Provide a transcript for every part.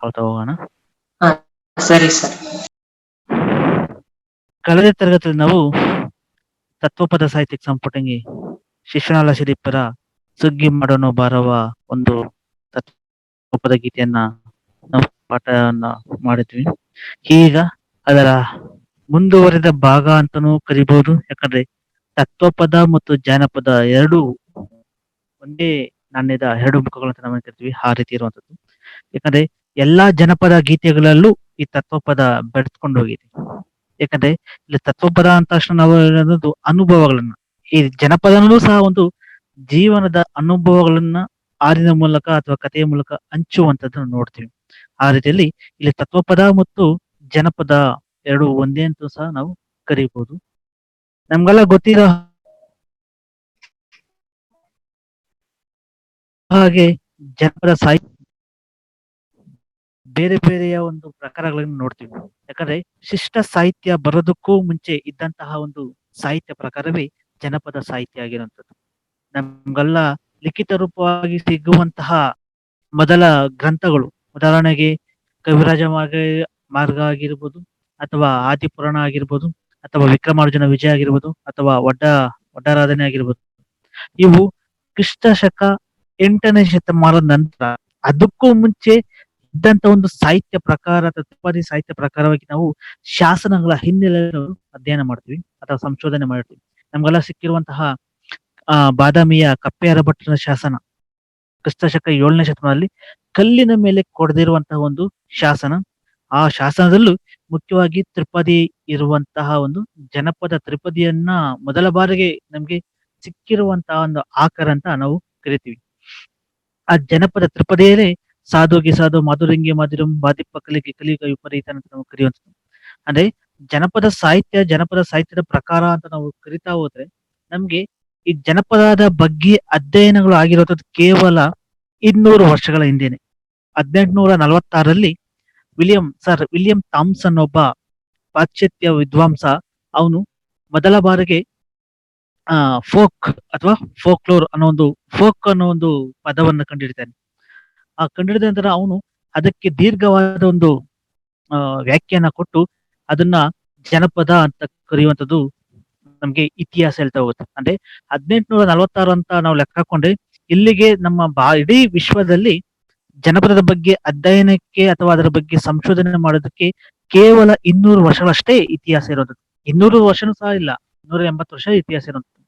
ಹೌದಾ, ಹೋಗೋಣ. ಹಾ, ಸರಿ ಸರ್. ಕಳೆದ ತರಗತಿಯಲ್ಲಿ ನಾವು ತತ್ವಪದ ಸಾಹಿತ್ಯಕ್ಕೆ ಸಂಪುಟಂಗಿ ಶಿಶುನಾಳ ಶರೀಫರ ಸುಗ್ಗಿ ಮಾಡೋನು ಬಾರವ ಒಂದು ತತ್ವಪದ ಗೀತೆಯನ್ನ ನಾವು ಪಾಠವನ್ನ ಮಾಡಿದ್ವಿ. ಈಗ ಅದರ ಮುಂದುವರೆದ ಭಾಗ ಅಂತಾನೂ ಕರಿಬಹುದು. ಯಾಕಂದ್ರೆ ತತ್ವಪದ ಮತ್ತು ಜಾನಪದ ಎರಡು ಒಂದೇ ನಾಣ್ಯದ ಎರಡು ಮುಖಗಳು ಅಂತ ನಾವು ಕರಿತೀವಿ. ಆ ರೀತಿ ಇರುವಂತದ್ದು. ಯಾಕಂದ್ರೆ ಎಲ್ಲಾ ಜನಪದ ಗೀತೆಗಳಲ್ಲೂ ಈ ತತ್ವಪದ ಬೆಳೆಸ್ಕೊಂಡು ಹೋಗಿದೆ. ಯಾಕಂದ್ರೆ ಇಲ್ಲಿ ತತ್ವಪದ ಅಂತ ತಕ್ಷಣ ನಾವು ಹೇಳೋದು ಅನುಭವಗಳನ್ನ, ಈ ಜನಪದನೂ ಸಹ ಒಂದು ಜೀವನದ ಅನುಭವಗಳನ್ನ ಹಾಡಿನ ಮೂಲಕ ಅಥವಾ ಕಥೆಯ ಮೂಲಕ ಹಂಚುವಂತದ್ದನ್ನು ನೋಡ್ತೀವಿ. ಆ ರೀತಿಯಲ್ಲಿ ಇಲ್ಲಿ ತತ್ವಪದ ಮತ್ತು ಜನಪದ ಎರಡು ಒಂದೇ ಅಂತೂ ಸಹ ನಾವು ಕರೀಬಹುದು. ನಮ್ಗೆಲ್ಲ ಗೊತ್ತಿರೋ ಹಾಗೆ ಜನಪದ ಸಾಹಿತ್ಯ ಬೇರೆ ಬೇರೆಯ ಒಂದು ಪ್ರಕಾರಗಳನ್ನು ನೋಡ್ತೀವಿ. ಯಾಕಂದ್ರೆ ಶಿಷ್ಟ ಸಾಹಿತ್ಯ ಬರೋದಕ್ಕೂ ಮುಂಚೆ ಇದ್ದಂತಹ ಒಂದು ಸಾಹಿತ್ಯ ಪ್ರಕಾರವೇ ಜನಪದ ಸಾಹಿತ್ಯ ಆಗಿರುವಂಥದ್ದು. ನಮ್ಗೆಲ್ಲ ಲಿಖಿತ ರೂಪವಾಗಿ ಸಿಗುವಂತಹ ಮೊದಲ ಗ್ರಂಥಗಳು, ಉದಾಹರಣೆಗೆ ಕವಿರಾಜ ಮಾರ್ಗ ಆಗಿರ್ಬೋದು, ಅಥವಾ ಆದಿಪುರಾಣ ಆಗಿರ್ಬೋದು, ಅಥವಾ ವಿಕ್ರಮಾರ್ಜುನ ವಿಜಯ ಆಗಿರ್ಬೋದು, ಅಥವಾ ಒಡ್ಡರಾಧನೆ ಆಗಿರ್ಬೋದು. ಇವು ಕ್ರಿಸ್ತ ಶಕ 8ನೇ ಶತಮಾನದ ನಂತರ, ಅದಕ್ಕೂ ಮುಂಚೆ ಇದ್ದಂತ ಒಂದು ಸಾಹಿತ್ಯ ಪ್ರಕಾರ, ತತ್ವಪದಿ ಸಾಹಿತ್ಯ ಪ್ರಕಾರವಾಗಿ ನಾವು ಶಾಸನಗಳ ಹಿನ್ನೆಲೆ ಅಧ್ಯಯನ ಮಾಡ್ತೀವಿ ಅಥವಾ ಸಂಶೋಧನೆ ಮಾಡ್ತೀವಿ. ನಮ್ಗೆಲ್ಲ ಸಿಕ್ಕಿರುವಂತಹ ಬಾದಾಮಿಯ ಕಪ್ಪೆಯರ ಭಟ್ಟರ ಶಾಸನ ಕ್ರಿಸ್ತಶಕ 7ನೇ ಶತಮಾನದಲ್ಲಿ ಕಲ್ಲಿನ ಮೇಲೆ ಕೊಡದಿರುವಂತಹ ಒಂದು ಶಾಸನ. ಆ ಶಾಸನದಲ್ಲೂ ಮುಖ್ಯವಾಗಿ ತ್ರಿಪದಿ ಇರುವಂತಹ ಒಂದು ಜನಪದ ತ್ರಿಪದಿಯನ್ನ ಮೊದಲ ಬಾರಿಗೆ ನಮ್ಗೆ ಸಿಕ್ಕಿರುವಂತಹ ಒಂದು ಆಕಾರ ಅಂತ ನಾವು ಕರಿತೀವಿ. ಆ ಜನಪದ ತ್ರಿಪದಿಯಲ್ಲೇ ಸಾಧುಗೆ ಸಾಧು, ಮಾಧುರಂಗಿ ಮಾಧುರಂ, ಬಾದಿಪ್ಪ ಕಲಿಗೆ ಕಲಿಯುಗ ವಿಪರೀತ ಅಂತ ನಾವು ಕರೆಯುವಂಥದ್ದು. ಅಂದ್ರೆ ಜನಪದ ಸಾಹಿತ್ಯದ ಪ್ರಕಾರ ಅಂತ ನಾವು ಕರಿತಾ ಹೋದ್ರೆ ನಮ್ಗೆ ಈ ಜನಪದದ ಬಗ್ಗೆ ಅಧ್ಯಯನಗಳು ಆಗಿರೋದು ಕೇವಲ 200 ವರ್ಷಗಳ ಹಿಂದೆನೆ. 1846ರಲ್ಲಿ ವಿಲಿಯಂ ಥಾಮ್ಸನ್ ಒಬ್ಬ ಪಾಶ್ಚಾತ್ಯ ವಿದ್ವಾಂಸ, ಅವನು ಮೊದಲ ಬಾರಿಗೆ ಫೋಕ್ ಅಥವಾ ಫೋಕ್ಲೋರ್ ಅನ್ನೋ ಒಂದು ಪದವನ್ನ ಕಂಡುಹಿಡಿತಾನೆ. ಆ ಕಂಡುಹಿಡಿದ ನಂತರ ಅವನು ಅದಕ್ಕೆ ದೀರ್ಘವಾದ ಒಂದು ವ್ಯಾಖ್ಯಾನ ಕೊಟ್ಟು ಅದನ್ನ ಜನಪದ ಅಂತ ಕರೆಯುವಂಥದ್ದು ನಮ್ಗೆ ಇತಿಹಾಸ ಹೇಳ್ತಾ ಹೋಗುತ್ತೆ. ಅಂದ್ರೆ 1846 ಅಂತ ನಾವು ಲೆಕ್ಕ ಹಾಕೊಂಡ್ರೆ ಇಲ್ಲಿಗೆ ನಮ್ಮ ಇಡೀ ವಿಶ್ವದಲ್ಲಿ ಜನಪದದ ಬಗ್ಗೆ ಅಧ್ಯಯನಕ್ಕೆ ಅಥವಾ ಅದರ ಬಗ್ಗೆ ಸಂಶೋಧನೆ ಮಾಡೋದಕ್ಕೆ ಕೇವಲ 200 ವರ್ಷಗಳಷ್ಟೇ ಇತಿಹಾಸ ಇರೋದು. 200 ವರ್ಷನೂ ಸಹ ಇಲ್ಲ, 180 ವರ್ಷ ಇತಿಹಾಸ ಇರುವಂಥದ್ದು.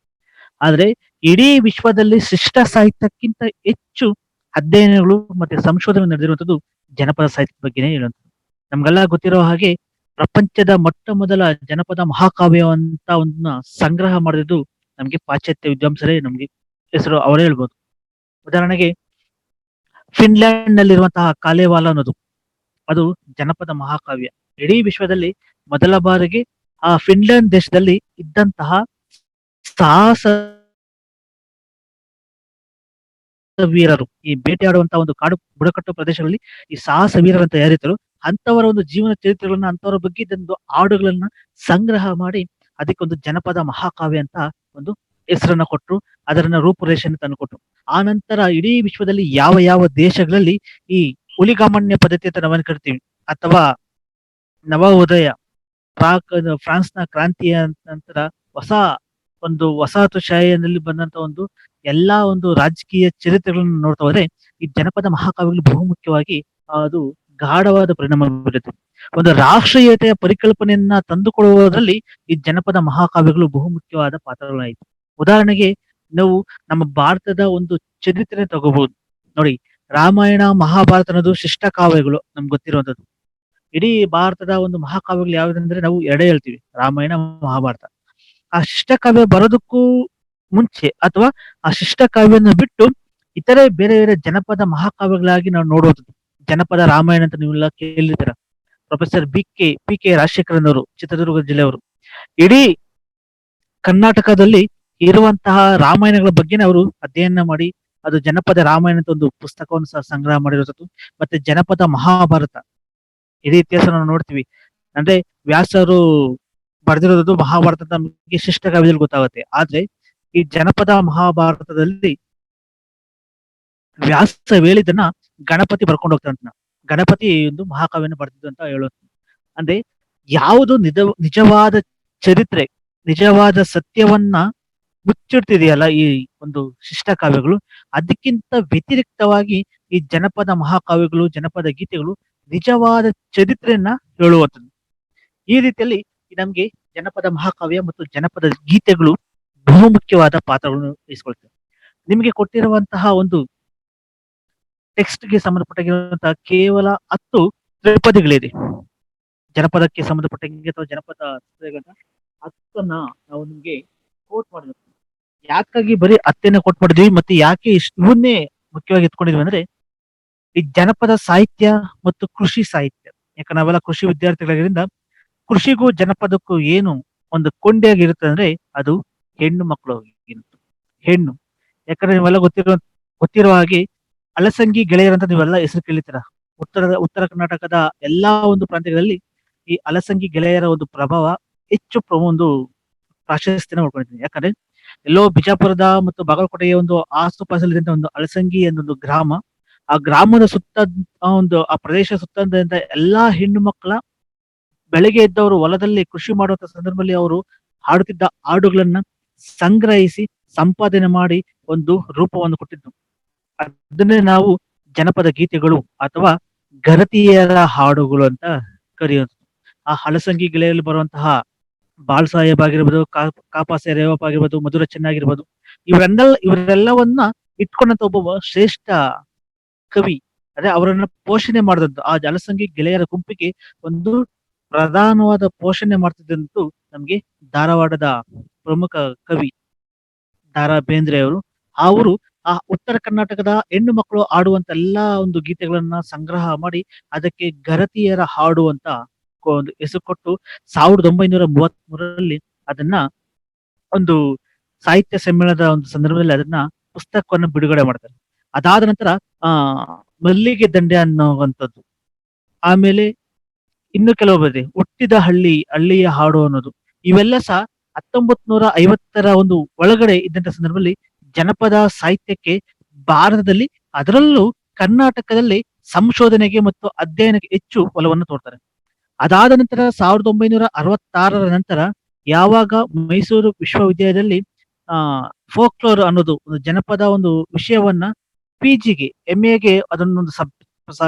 ಆದ್ರೆ ಇಡೀ ವಿಶ್ವದಲ್ಲಿ ಶಿಷ್ಟ ಸಾಹಿತ್ಯಕ್ಕಿಂತ ಹೆಚ್ಚು ಅಧ್ಯಯನಗಳು ಮತ್ತೆ ಸಂಶೋಧನೆ ನಡೆದಿರುವಂಥದ್ದು ಜನಪದ ಸಾಹಿತ್ಯದ ಬಗ್ಗೆನೇ ಹೇಳುವಂಥದ್ದು. ನಮ್ಗೆಲ್ಲ ಗೊತ್ತಿರೋ ಹಾಗೆ ಪ್ರಪಂಚದ ಮೊಟ್ಟ ಮೊದಲ ಜನಪದ ಮಹಾಕಾವ್ಯ ಅಂತ ಒಂದನ್ನ ಸಂಗ್ರಹ ಮಾಡಿದ್ದು ನಮ್ಗೆ ಪಾಶ್ಚಾತ್ಯ ವಿದ್ವಾಂಸರೇ ನಮ್ಗೆ ಹೆಸರು ಅವರೇ ಹೇಳ್ಬೋದು. ಉದಾಹರಣೆಗೆ ಫಿನ್ಲ್ಯಾಂಡ್ ನಲ್ಲಿರುವಂತಹ ಕಾಲೇವಾಲ ಅನ್ನೋದು ಅದು ಜನಪದ ಮಹಾಕಾವ್ಯ. ಇಡೀ ವಿಶ್ವದಲ್ಲಿ ಮೊದಲ ಬಾರಿಗೆ ಆ ಫಿನ್ಲ್ಯಾಂಡ್ ದೇಶದಲ್ಲಿ ಇದ್ದಂತಹ ಸಾಹಸ ವೀರರು, ಈ ಬೇಟೆಯಾಡುವಂತಹ ಒಂದು ಕಾಡು ಬುಡಕಟ್ಟು ಪ್ರದೇಶಗಳಲ್ಲಿ ಈ ಸಾಹಸ ವೀರರಂತ ಯಾರಿದ್ರು ಅಂತವರ ಒಂದು ಜೀವನ ಚರಿತ್ರೆಗಳನ್ನ, ಅಂತವರ ಬಗ್ಗೆ ಇದ್ದಂದು ಹಾಡುಗಳನ್ನ ಸಂಗ್ರಹ ಮಾಡಿ ಅದಕ್ಕೊಂದು ಜನಪದ ಮಹಾಕಾವ್ಯ ಅಂತ ಒಂದು ಹೆಸರನ್ನ ಕೊಟ್ಟರು, ಅದರನ್ನ ರೂಪುರೇಷೆಯನ್ನು ತಂದುಕೊಟ್ರು. ಆ ನಂತರ ಇಡೀ ವಿಶ್ವದಲ್ಲಿ ಯಾವ ಯಾವ ದೇಶಗಳಲ್ಲಿ ಈ ಹುಲಿಗಾಮಣ್ಯ ಪದ್ಧತಿ ಅಂತ ನಾವೇನ್ ಕರಿತೀವಿ, ಅಥವಾ ನವ ಉದಯ, ಫ್ರಾನ್ಸ್ನ ಕ್ರಾಂತಿಯ ನಂತರ ವಸಾಹತುಶಾಹಿಯಲ್ಲಿ ಬಂದಂತ ಒಂದು ಎಲ್ಲಾ ಒಂದು ರಾಜಕೀಯ ಚರಿತ್ರೆಗಳನ್ನು ನೋಡ್ತಾ ಹೋದ್ರೆ ಈ ಜನಪದ ಮಹಾಕಾವ್ಯಗಳು ಬಹುಮುಖ್ಯವಾಗಿ ಅದು ಗಾಢವಾದ ಪರಿಣಾಮ ಬೀರುತ್ತೆ. ಒಂದು ರಾಷ್ಟ್ರೀಯತೆಯ ಪರಿಕಲ್ಪನೆಯನ್ನ ತಂದುಕೊಳ್ಳುವುದರಲ್ಲಿ ಈ ಜನಪದ ಮಹಾಕಾವ್ಯಗಳು ಬಹುಮುಖ್ಯವಾದ ಪಾತ್ರಗಳಾಯಿತು. ಉದಾಹರಣೆಗೆ ನಾವು ನಮ್ಮ ಭಾರತದ ಒಂದು ಚರಿತ್ರೆ ತಗೋಬಹುದು ನೋಡಿ. ರಾಮಾಯಣ, ಮಹಾಭಾರತ ಅನ್ನೋದು ಶಿಷ್ಟ ಕಾವ್ಯಗಳು ನಮ್ಗೆ ಗೊತ್ತಿರುವಂತದ್ದು. ಇಡೀ ಭಾರತದ ಒಂದು ಮಹಾಕಾವ್ಯಗಳು ಯಾವ್ದಂದ್ರೆ ನಾವು ಎರಡೇ ಹೇಳ್ತೀವಿ, ರಾಮಾಯಣ, ಮಹಾಭಾರತ. ಆ ಶಿಷ್ಟ ಕಾವ್ಯ ಬರೋದಕ್ಕೂ ಮುಂಚೆ ಅಥವಾ ಆ ಶಿಷ್ಟ ಕಾವ್ಯನ ಬಿಟ್ಟು ಇತರೆ ಬೇರೆ ಬೇರೆ ಜನಪದ ಮಹಾಕಾವ್ಯಗಳಾಗಿ ನಾವು ನೋಡೋದು. ಜನಪದ ರಾಮಾಯಣ ಅಂತ ನೀವೆಲ್ಲ ಕೇಳಿರ್ತೀರ. ಪ್ರೊಫೆಸರ್ ಪಿ ಕೆ ರಾಜಶೇಖರನ್ ಅವರು, ಚಿತ್ರದುರ್ಗ ಜಿಲ್ಲೆಯವರು, ಇಡೀ ಕರ್ನಾಟಕದಲ್ಲಿ ಇರುವಂತಹ ರಾಮಾಯಣಗಳ ಬಗ್ಗೆನೇ ಅವರು ಅಧ್ಯಯನ ಮಾಡಿ ಅದು ಜನಪದ ರಾಮಾಯಣ ಅಂತ ಒಂದು ಪುಸ್ತಕವನ್ನು ಸಹ ಸಂಗ್ರಹ ಮಾಡಿರೋದು. ಮತ್ತೆ ಜನಪದ ಮಹಾಭಾರತ, ಇಡೀ ಇತಿಹಾಸ ನಾವು ನೋಡ್ತೀವಿ. ಅಂದ್ರೆ ವ್ಯಾಸರು ಬರೆದಿರೋದು ಮಹಾಭಾರತ ನಮಗೆ ಶಿಷ್ಟ ಕಾವ್ಯದಲ್ಲಿ ಗೊತ್ತಾಗುತ್ತೆ. ಆದ್ರೆ ಈ ಜನಪದ ಮಹಾಭಾರತದಲ್ಲಿ ವ್ಯಾಸ ಹೇಳಿದನ್ನ ಗಣಪತಿ ಬರ್ಕೊಂಡು ಹೋಗ್ತಾರಂತ. ಗಣಪತಿ ಒಂದು ಮಹಾಕಾವ್ಯವನ್ನು ಬರೆದಿದ್ದು ಅಂತ ಹೇಳೋದು. ಅಂದ್ರೆ ಯಾವುದು ನಿಜವಾದ ಚರಿತ್ರೆ, ನಿಜವಾದ ಸತ್ಯವನ್ನ ಮುಚ್ಚಿಡ್ತಿದೆಯಲ್ಲ ಈ ಒಂದು ಶಿಷ್ಟ ಕಾವ್ಯಗಳು, ಅದಕ್ಕಿಂತ ವ್ಯತಿರಿಕ್ತವಾಗಿ ಈ ಜನಪದ ಮಹಾಕಾವ್ಯಗಳು, ಜನಪದ ಗೀತೆಗಳು ನಿಜವಾದ ಚರಿತ್ರೆಯನ್ನ ಹೇಳುವಂಥದ್ದು. ಈ ರೀತಿಯಲ್ಲಿ ನಮ್ಗೆ ಜನಪದ ಮಹಾಕಾವ್ಯ ಮತ್ತು ಜನಪದ ಗೀತೆಗಳು ಬಹುಮುಖ್ಯವಾದ ಪಾತ್ರಗಳನ್ನು ವಹಿಸ್ಕೊಳ್ತವೆ. ನಿಮಗೆ ಕೊಟ್ಟಿರುವಂತಹ ಒಂದು ಟೆಕ್ಸ್ಟ್‌ಗೆ ಸಂಬಂಧಪಟ್ಟಾಗಿರುವಂತಹ ಕೇವಲ 10 ತ್ರಿಪದಿಗಳಿದೆ. ಜನಪದಕ್ಕೆ ಸಂಬಂಧಪಟ್ಟಂಗೆ ಅಥವಾ ಜನಪದ ಚಿತ್ರಗಳನ್ನ 10ನ್ನ ನಾವು ನಿಮ್ಗೆ ಕೋಟ್ ಮಾಡಿದ್ವಿ. ಯಾಕಾಗಿ ಬರೀ 10ನ್ನ ಕೋಟ್ ಮಾಡಿದ್ವಿ ಮತ್ತೆ ಯಾಕೆ ಇವನ್ನೇ ಮುಖ್ಯವಾಗಿ ಎತ್ಕೊಂಡಿದ್ವಿ ಅಂದ್ರೆ, ಈ ಜನಪದ ಸಾಹಿತ್ಯ ಮತ್ತು ಕೃಷಿ ಸಾಹಿತ್ಯ. ಯಾಕಂದ್ರೆ ನಾವೆಲ್ಲ ಕೃಷಿ ವಿದ್ಯಾರ್ಥಿಗಳಾಗಿದ್ದರಿಂದ ಕೃಷಿಗೂ ಜನಪದಕ್ಕೂ ಏನು ಒಂದು ಕೊಂಡಿಯಾಗಿರುತ್ತೆ ಅಂದ್ರೆ ಅದು ಹೆಣ್ಣು ಮಕ್ಕಳು ಹೆಣ್ಣು. ಯಾಕಂದ್ರೆ ನೀವೆಲ್ಲ ಗೊತ್ತಿರುವ ಹಾಗೆ ಅಲಸಂಗಿ ಗೆಳೆಯರಂತ ನೀವೆಲ್ಲ ಹೆಸರು ಕೇಳಿತೀರ. ಉತ್ತರ ಕರ್ನಾಟಕದ ಎಲ್ಲಾ ಒಂದು ಪ್ರಾಂತ್ಯಗಳಲ್ಲಿ ಈ ಅಲಸಂಗಿ ಗೆಳೆಯರ ಒಂದು ಪ್ರಭಾವ ಹೆಚ್ಚು ಒಂದು ಪ್ರಾಶಸ್ತ್ಯನ ಉಳ್ಕೊಂಡಿದೆ. ಯಾಕಂದ್ರೆ ಎಲ್ಲೋ ಬಿಜಾಪುರದ ಮತ್ತು ಬಾಗಲಕೋಟೆಯ ಒಂದು ಆಸುಪಾಸಲ್ಲಿದ್ದಂತ ಒಂದು ಅಲಸಂಗಿ ಅನ್ನೊಂದು ಗ್ರಾಮ, ಆ ಗ್ರಾಮದ ಸುತ್ತ ಆ ಪ್ರದೇಶ ಸುತ್ತದಿಂದ ಎಲ್ಲಾ ಹೆಣ್ಣು ಮಕ್ಕಳ ಬೆಳಗ್ಗೆ ಎದ್ದವರು ಹೊಲದಲ್ಲಿ ಕೃಷಿ ಮಾಡುವಂತ ಸಂದರ್ಭದಲ್ಲಿ ಅವರು ಹಾಡುತ್ತಿದ್ದ ಹಾಡುಗಳನ್ನ ಸಂಗ್ರಹಿಸಿ ಸಂಪಾದನೆ ಮಾಡಿ ಒಂದು ರೂಪವನ್ನು ಕೊಟ್ಟಿದ್ದು. ಅದನ್ನೇ ನಾವು ಜನಪದ ಗೀತೆಗಳು ಅಥವಾ ಗರತಿಯರ ಹಾಡುಗಳು ಅಂತ ಕರೆಯೋದು. ಆ ಹಲಸಂಗಿ ಗೆಳೆಯಲ್ಲಿ ಬರುವಂತಹ ಬಾಳ್ ಸಾಹೇಬ್ ಆಗಿರ್ಬೋದು, ಕಾಪಾಸೆ ರೇವಪ್ಪ ಆಗಿರ್ಬೋದು, ಮಧುರ ಚೆನ್ನಾಗಿರ್ಬೋದು, ಇವರೆಲ್ಲವನ್ನ ಇಟ್ಕೊಂಡಂತ ಒಬ್ಬ ಶ್ರೇಷ್ಠ ಕವಿ, ಅದೇ ಅವರನ್ನ ಪೋಷಣೆ ಮಾಡಿದಂತ ಆ ಹಲಸಂಗಿ ಗೆಳೆಯರ ಗುಂಪಿಗೆ ಒಂದು ಪ್ರಧಾನವಾದ ಪೋಷಣೆ ಮಾಡ್ತಿದ್ದಂತೂ ನಮ್ಗೆ ಧಾರವಾಡದ ಪ್ರಮುಖ ಕವಿ ದಾರಾ ಬೇಂದ್ರೆ ಅವರು ಆ ಉತ್ತರ ಕರ್ನಾಟಕದ ಹೆಣ್ಣು ಮಕ್ಕಳು ಆಡುವಂತ ಎಲ್ಲಾ ಒಂದು ಗೀತೆಗಳನ್ನ ಸಂಗ್ರಹ ಮಾಡಿ ಅದಕ್ಕೆ ಗರತಿಯರ ಹಾಡು ಅಂತ ಒಂದು ಹೆಸರು ಕೊಟ್ಟು 1933ರಲ್ಲಿ ಅದನ್ನ ಒಂದು ಸಾಹಿತ್ಯ ಸಮ್ಮೇಳನದ ಒಂದು ಸಂದರ್ಭದಲ್ಲಿ ಅದನ್ನ ಪುಸ್ತಕವನ್ನು ಬಿಡುಗಡೆ ಮಾಡ್ತಾರೆ. ಅದಾದ ನಂತರ ಆ ಮಲ್ಲಿಗೆ ದಂಡೆ ಅನ್ನುವಂಥದ್ದು, ಆಮೇಲೆ ಇನ್ನು ಕೆಲವು ಬದಿದೆ ಹುಟ್ಟಿದ ಹಳ್ಳಿಯ ಹಾಡು ಅನ್ನೋದು, ಇವೆಲ್ಲ ಸಹ 1950ರ ಒಂದು ಒಳಗಡೆ ಇದ್ದಂತ ಸಂದರ್ಭದಲ್ಲಿ ಜನಪದ ಸಾಹಿತ್ಯಕ್ಕೆ ಭಾರತದಲ್ಲಿ, ಅದರಲ್ಲೂ ಕರ್ನಾಟಕದಲ್ಲಿ ಸಂಶೋಧನೆಗೆ ಮತ್ತು ಅಧ್ಯಯನಕ್ಕೆ ಹೆಚ್ಚು ಒಲವನ್ನು ತೋರ್ತಾರೆ. ಅದಾದ ನಂತರ 1966ರ ನಂತರ ಯಾವಾಗ ಮೈಸೂರು ವಿಶ್ವವಿದ್ಯಾಲಯದಲ್ಲಿ ಫೋಕ್ಲೋರ್ ಅನ್ನೋದು ಒಂದು ಜನಪದ ಒಂದು ವಿಷಯವನ್ನ ಪಿಜಿಗೆ MAಗೆ ಅದನ್ನೊಂದು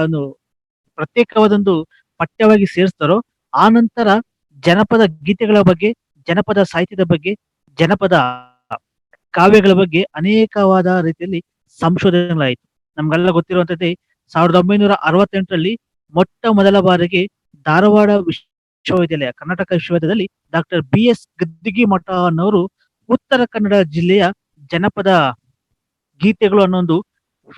ಒಂದು ಪ್ರತ್ಯೇಕವಾದೊಂದು ಪಠ್ಯವಾಗಿ ಸೇರಿಸ್ತಾರೋ, ಆ ನಂತರ ಜನಪದ ಗೀತೆಗಳ ಬಗ್ಗೆ, ಜನಪದ ಸಾಹಿತ್ಯದ ಬಗ್ಗೆ, ಜನಪದ ಕಾವ್ಯಗಳ ಬಗ್ಗೆ ಅನೇಕವಾದ ರೀತಿಯಲ್ಲಿ ಸಂಶೋಧನೆಗಳಾಯಿತು. ನಮ್ಗೆಲ್ಲ ಗೊತ್ತಿರುವಂತದ್ದೇ 1968ರಲ್ಲಿ ಮೊಟ್ಟ ಮೊದಲ ಬಾರಿಗೆ ಧಾರವಾಡ ವಿಶ್ವವಿದ್ಯಾಲಯ, ಕರ್ನಾಟಕ ವಿಶ್ವವಿದ್ಯಾಲಯದಲ್ಲಿ ಡಾಕ್ಟರ್ BS ಗದ್ದಿಗಿ ಮಠ ಅನ್ನೋರು ಉತ್ತರ ಕನ್ನಡ ಜಿಲ್ಲೆಯ ಜನಪದ ಗೀತೆಗಳು ಅನ್ನೋ ಒಂದು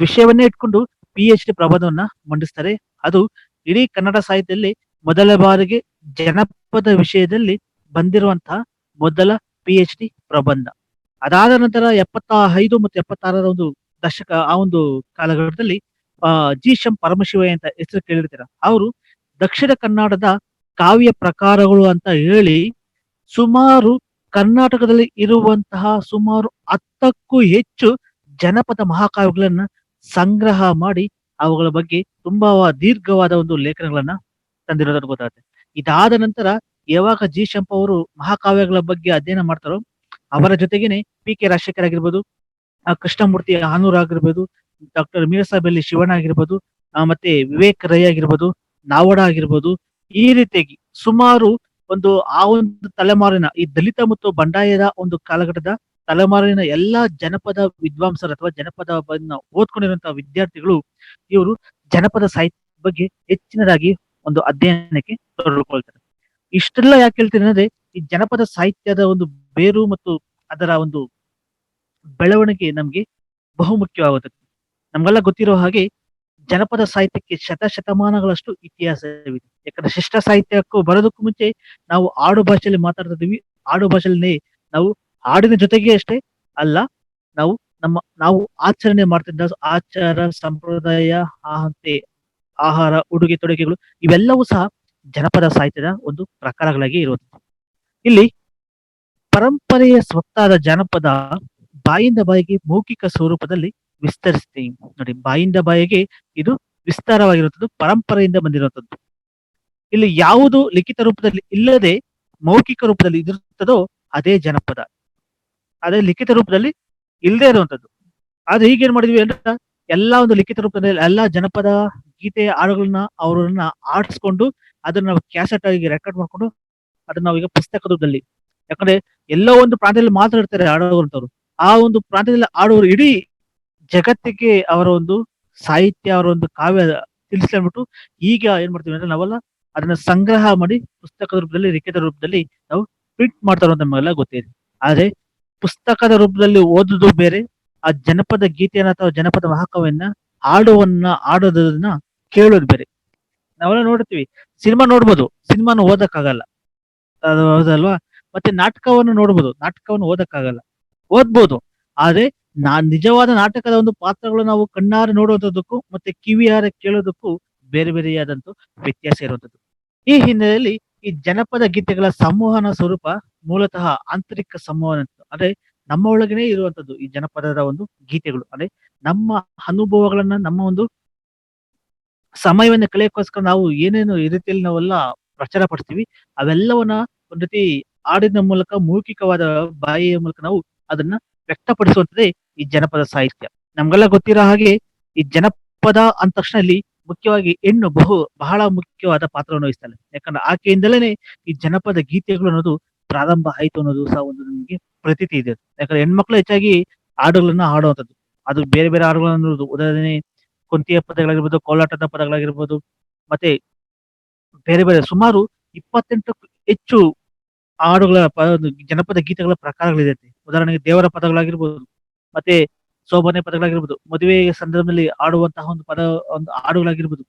ವಿಷಯವನ್ನೇ ಇಟ್ಕೊಂಡು PhD ಪ್ರಬಂಧವನ್ನ ಮಂಡಿಸ್ತಾರೆ. ಅದು ಇಡೀ ಕನ್ನಡ ಸಾಹಿತ್ಯದಲ್ಲಿ ಮೊದಲ ಬಾರಿಗೆ ಜನಪದ ವಿಷಯದಲ್ಲಿ ಬಂದಿರುವಂತಹ ಮೊದಲ PhD ಪ್ರಬಂಧ. ಅದಾದ ನಂತರ 75 ಮತ್ತು 76ರ ಒಂದು ದಶಕ, ಆ ಒಂದು ಕಾಲಘಟ್ಟದಲ್ಲಿ G.ಶಂ ಪರಮಶಿವಯ್ಯ ಅಂತ ಹೆಸರು ಕೇಳಿರ್ತೀರ. ಅವರು ದಕ್ಷಿಣ ಕನ್ನಡದ ಕಾವ್ಯ ಪ್ರಕಾರಗಳು ಅಂತ ಹೇಳಿ ಸುಮಾರು ಕರ್ನಾಟಕದಲ್ಲಿ ಇರುವಂತಹ ಸುಮಾರು 10ಕ್ಕೂ ಹೆಚ್ಚು ಜನಪದ ಮಹಾಕಾವ್ಯಗಳನ್ನ ಸಂಗ್ರಹ ಮಾಡಿ ಅವುಗಳ ಬಗ್ಗೆ ತುಂಬಾ ದೀರ್ಘವಾದ ಒಂದು ಲೇಖನಗಳನ್ನ ತಂದಿರೋದ್ರ ಗೊತ್ತಾಗುತ್ತೆ. ಇದಾದ ನಂತರ ಯಾವಾಗ G.ಶಂ ಅವರು ಮಹಾಕಾವ್ಯಗಳ ಬಗ್ಗೆ ಅಧ್ಯಯನ ಮಾಡ್ತಾರೋ, ಅವರ ಜೊತೆಗೇನೆ PK ರಾಜಶೇಖರ್ ಆಗಿರ್ಬೋದು, ಕೃಷ್ಣಮೂರ್ತಿ ಹಾನೂರ್ ಆಗಿರ್ಬೋದು, ಡಾಕ್ಟರ್ ಮೀರಸಾಬೆಲ್ಲಿ ಶಿವಣ್ಣ ಆಗಿರ್ಬೋದು, ಮತ್ತೆ ವಿವೇಕ್ ರೈ ಆಗಿರ್ಬೋದು, ನಾವಡ ಆಗಿರ್ಬೋದು, ಈ ರೀತಿಯಾಗಿ ಸುಮಾರು ಆ ಒಂದು ತಲೆಮಾರಿನ ಈ ದಲಿತ ಮತ್ತು ಬಂಡಾಯದ ಒಂದು ಕಾಲಘಟ್ಟದ ತಲೆಮಾರಿನ ಎಲ್ಲಾ ಜನಪದ ವಿದ್ವಾಂಸರು ಅಥವಾ ಜನಪದವನ್ನ ಓದ್ಕೊಂಡಿರುವಂತಹ ವಿದ್ಯಾರ್ಥಿಗಳು ಇವರು ಜನಪದ ಸಾಹಿತ್ಯ ಬಗ್ಗೆ ಹೆಚ್ಚಿನದಾಗಿ ಒಂದು ಅಧ್ಯಯನಕ್ಕೆ ತೊಡಗಿಕೊಳ್ತಾರೆ. ಇಷ್ಟೆಲ್ಲ ಯಾಕೆ ಹೇಳ್ತೀನಿ ಅಂದ್ರೆ, ಈ ಜನಪದ ಸಾಹಿತ್ಯದ ಒಂದು ಬೇರು ಮತ್ತು ಅದರ ಒಂದು ಬೆಳವಣಿಗೆ ನಮ್ಗೆ ಬಹುಮುಖ್ಯವಾಗುತ್ತದೆ. ನಮ್ಗೆಲ್ಲ ಗೊತ್ತಿರೋ ಹಾಗೆ ಜನಪದ ಸಾಹಿತ್ಯಕ್ಕೆ ಶತಮಾನಗಳಷ್ಟು ಇತಿಹಾಸವಿದೆ. ಯಾಕಂದ್ರೆ ಶಿಷ್ಟ ಸಾಹಿತ್ಯಕ್ಕೂ ಬರೋದಕ್ಕೂ ಮುಂಚೆ ನಾವು ಆಡು ಭಾಷೆಯಲ್ಲಿ ಮಾತಾಡ್ತಿದ್ದೀವಿ. ಆಡು ಭಾಷೆಯಲ್ಲಿ ನಾವು ಹಾಡಿನ ಜೊತೆಗೆ ಅಷ್ಟೇ ಅಲ್ಲ, ನಾವು ಆಚರಣೆ ಮಾಡ್ತಿದ್ದ ಆಚಾರ, ಸಂಪ್ರದಾಯ, ಆಹಾರ, ಉಡುಗೆ ತೊಡುಗೆಗಳು ಇವೆಲ್ಲವೂ ಸಹ ಜನಪದ ಸಾಹಿತ್ಯದ ಒಂದು ಪ್ರಕಾರಗಳಾಗಿ ಇರುವಂಥದ್ದು. ಇಲ್ಲಿ ಪರಂಪರೆಯ ಸ್ವತ್ತಾದ ಜನಪದ ಬಾಯಿಂದ ಬಾಯಿಗೆ ಮೌಖಿಕ ಸ್ವರೂಪದಲ್ಲಿ ವಿಸ್ತರಿಸ್ತೀವಿ ನೋಡಿ. ಬಾಯಿಂದ ಬಾಯಿಗೆ ಇದು ವಿಸ್ತಾರವಾಗಿರುವಂಥದ್ದು, ಪರಂಪರೆಯಿಂದ ಬಂದಿರುವಂಥದ್ದು. ಇಲ್ಲಿ ಯಾವುದು ಲಿಖಿತ ರೂಪದಲ್ಲಿ ಇಲ್ಲದೆ ಮೌಖಿಕ ರೂಪದಲ್ಲಿ ಇದಿರುತ್ತದೋ ಅದೇ ಜನಪದ. ಅದೇ ಲಿಖಿತ ರೂಪದಲ್ಲಿ ಇಲ್ಲದೆ ಇರುವಂಥದ್ದು. ಆದ್ರೆ ಈಗ ಏನ್ ಮಾಡಿದ್ವಿ ಅಂದ್ರೆ ಎಲ್ಲಾ ಒಂದು ಲಿಖಿತ ರೂಪದಲ್ಲಿ ಎಲ್ಲಾ ಜನಪದ ಗೀತೆಯ ಹಾಡುಗಳನ್ನ ಅವ್ರನ್ನ ಆಡಿಸ್ಕೊಂಡು ಅದನ್ನ ನಾವು ಕ್ಯಾಸೆಟ್ ಆಗಿ ರೆಕಾರ್ಡ್ ಮಾಡ್ಕೊಂಡು ಅದನ್ನ ನಾವೀಗ ಪುಸ್ತಕ ರೂಪದಲ್ಲಿ, ಯಾಕಂದ್ರೆ ಎಲ್ಲೋ ಒಂದು ಪ್ರಾಂತ್ಯದಲ್ಲಿ ಮಾತಾಡ್ತಾರೆ ಆಡುವಂತವ್ರು, ಆ ಒಂದು ಪ್ರಾಂತ್ಯದಲ್ಲಿ ಆಡುವರು ಇಡೀ ಜಗತ್ತಿಗೆ ಅವರ ಒಂದು ಸಾಹಿತ್ಯ, ಅವರ ಒಂದು ಕಾವ್ಯ ತಿಳಿಸ್ಕೊಂಡ್ಬಿಟ್ಟು ಈಗ ಏನ್ ಮಾಡ್ತೀವಿ ಅಂದ್ರೆ ನಾವೆಲ್ಲ ಅದನ್ನ ಸಂಗ್ರಹ ಮಾಡಿ ಪುಸ್ತಕದ ರೂಪದಲ್ಲಿ, ಲಿಖಿತ ರೂಪದಲ್ಲಿ ನಾವು ಪ್ರಿಂಟ್ ಮಾಡ್ತಾ ಇರೋದು ನಮಗೆಲ್ಲ ಗೊತ್ತಿದೆ. ಆದ್ರೆ ಪುಸ್ತಕದ ರೂಪದಲ್ಲಿ ಓದುದು ಬೇರೆ, ಆ ಜನಪದ ಗೀತೆಯನ್ನ ಅಥವಾ ಜನಪದ ಮಹಾಕಾವ್ಯನ್ನ ಆಡೋದನ್ನ ಕೇಳೋದು ಬೇರೆ. ನಾವೆಲ್ಲ ನೋಡ್ತೀವಿ, ಸಿನಿಮಾ ನೋಡ್ಬೋದು, ಸಿನಿಮಾನ ಓದಕ್ಕಾಗಲ್ಲ, ಅದು ಹೌದಲ್ವಾ? ಮತ್ತೆ ನಾಟಕವನ್ನು ನೋಡ್ಬೋದು, ನಾಟಕವನ್ನು ಓದಕ್ಕಾಗಲ್ಲ, ಓದ್ಬೋದು. ಆದ್ರೆ ನಿಜವಾದ ನಾಟಕದ ಒಂದು ಪಾತ್ರಗಳು ನಾವು ಕಣ್ಣಾರೆ ನೋಡುವಂಥದ್ದಕ್ಕೂ ಮತ್ತೆ ಕಿವಿಯಾರೆ ಕೇಳೋದಕ್ಕೂ ಬೇರೆ ಬೇರೆಯಾದಂತ ವ್ಯತ್ಯಾಸ ಇರುವಂತದ್ದು. ಈ ಹಿನ್ನೆಲೆಯಲ್ಲಿ ಈ ಜನಪದ ಗೀತೆಗಳ ಸಂವಹನ ಸ್ವರೂಪ ಮೂಲತಃ ಆಂತರಿಕ ಸಂವಹನ, ಅಂದ್ರೆ ನಮ್ಮ ಒಳಗನೆ ಇರುವಂತದ್ದು ಈ ಜನಪದದ ಒಂದು ಗೀತೆಗಳು. ಅಂದ್ರೆ ನಮ್ಮ ಅನುಭವಗಳನ್ನ, ನಮ್ಮ ಒಂದು ಸಮಯವನ್ನ ಕಳೆಯಕ್ಕೋಸ್ಕರ ನಾವು ಏನೇನು ಈ ರೀತಿಯಲ್ಲಿ ನಾವೆಲ್ಲ ಪ್ರಚಾರ ಪಡಿಸ್ತೀವಿ, ಅವೆಲ್ಲವನ್ನ ಒಂದ್ ರೀತಿ ಹಾಡಿನ ಮೂಲಕ, ಮೌಖಿಕವಾದ ಬಾಯಿಯ ಮೂಲಕ ನಾವು ಅದನ್ನ ವ್ಯಕ್ತಪಡಿಸುವಂತದ್ದೇ ಈ ಜನಪದ ಸಾಹಿತ್ಯ. ನಮ್ಗೆಲ್ಲ ಗೊತ್ತಿರೋ ಹಾಗೆ ಈ ಜನಪದ ಅಂದ ತಕ್ಷಣ ಇಲ್ಲಿ ಮುಖ್ಯವಾಗಿ ಹೆಣ್ಣು ಬಹಳ ಮುಖ್ಯವಾದ ಪಾತ್ರವನ್ನು ವಹಿಸ್ತಾಳೆ. ಯಾಕಂದ್ರೆ ಆಕೆಯಿಂದಲೇ ಈ ಜನಪದ ಗೀತೆಗಳು ಅನ್ನೋದು ಪ್ರಾರಂಭ ಆಯ್ತು ಅನ್ನೋದು ಸಹ ಒಂದು ನಮಗೆ ಪ್ರತೀತಿ ಇದೆ. ಯಾಕಂದ್ರೆ ಹೆಣ್ಮಕ್ಳು ಹೆಚ್ಚಾಗಿ ಹಾಡುಗಳನ್ನ ಹಾಡುವಂಥದ್ದು, ಅದು ಬೇರೆ ಬೇರೆ ಹಾಡುಗಳನ್ನ ಅನ್ನೋದು ಉದಾಹರಣೆ ಕುಂತಿಯ ಪದಗಳಾಗಿರ್ಬೋದು, ಕೋಲಾಟದ ಪದಗಳಾಗಿರ್ಬೋದು, ಮತ್ತೆ ಬೇರೆ ಬೇರೆ ಸುಮಾರು 28ಕ್ಕೂ ಹೆಚ್ಚು ಹಾಡುಗಳ ಜನಪದ ಗೀತೆಗಳ ಪ್ರಕಾರಗಳಿದೆ. ಉದಾಹರಣೆಗೆ ದೇವರ ಪದಗಳಾಗಿರ್ಬೋದು, ಮತ್ತೆ ಶೋಭನೆ ಪದಗಳಾಗಿರ್ಬೋದು, ಮದುವೆ ಸಂದರ್ಭದಲ್ಲಿ ಆಡುವಂತಹ ಒಂದು ಹಾಡುಗಳಾಗಿರ್ಬೋದು.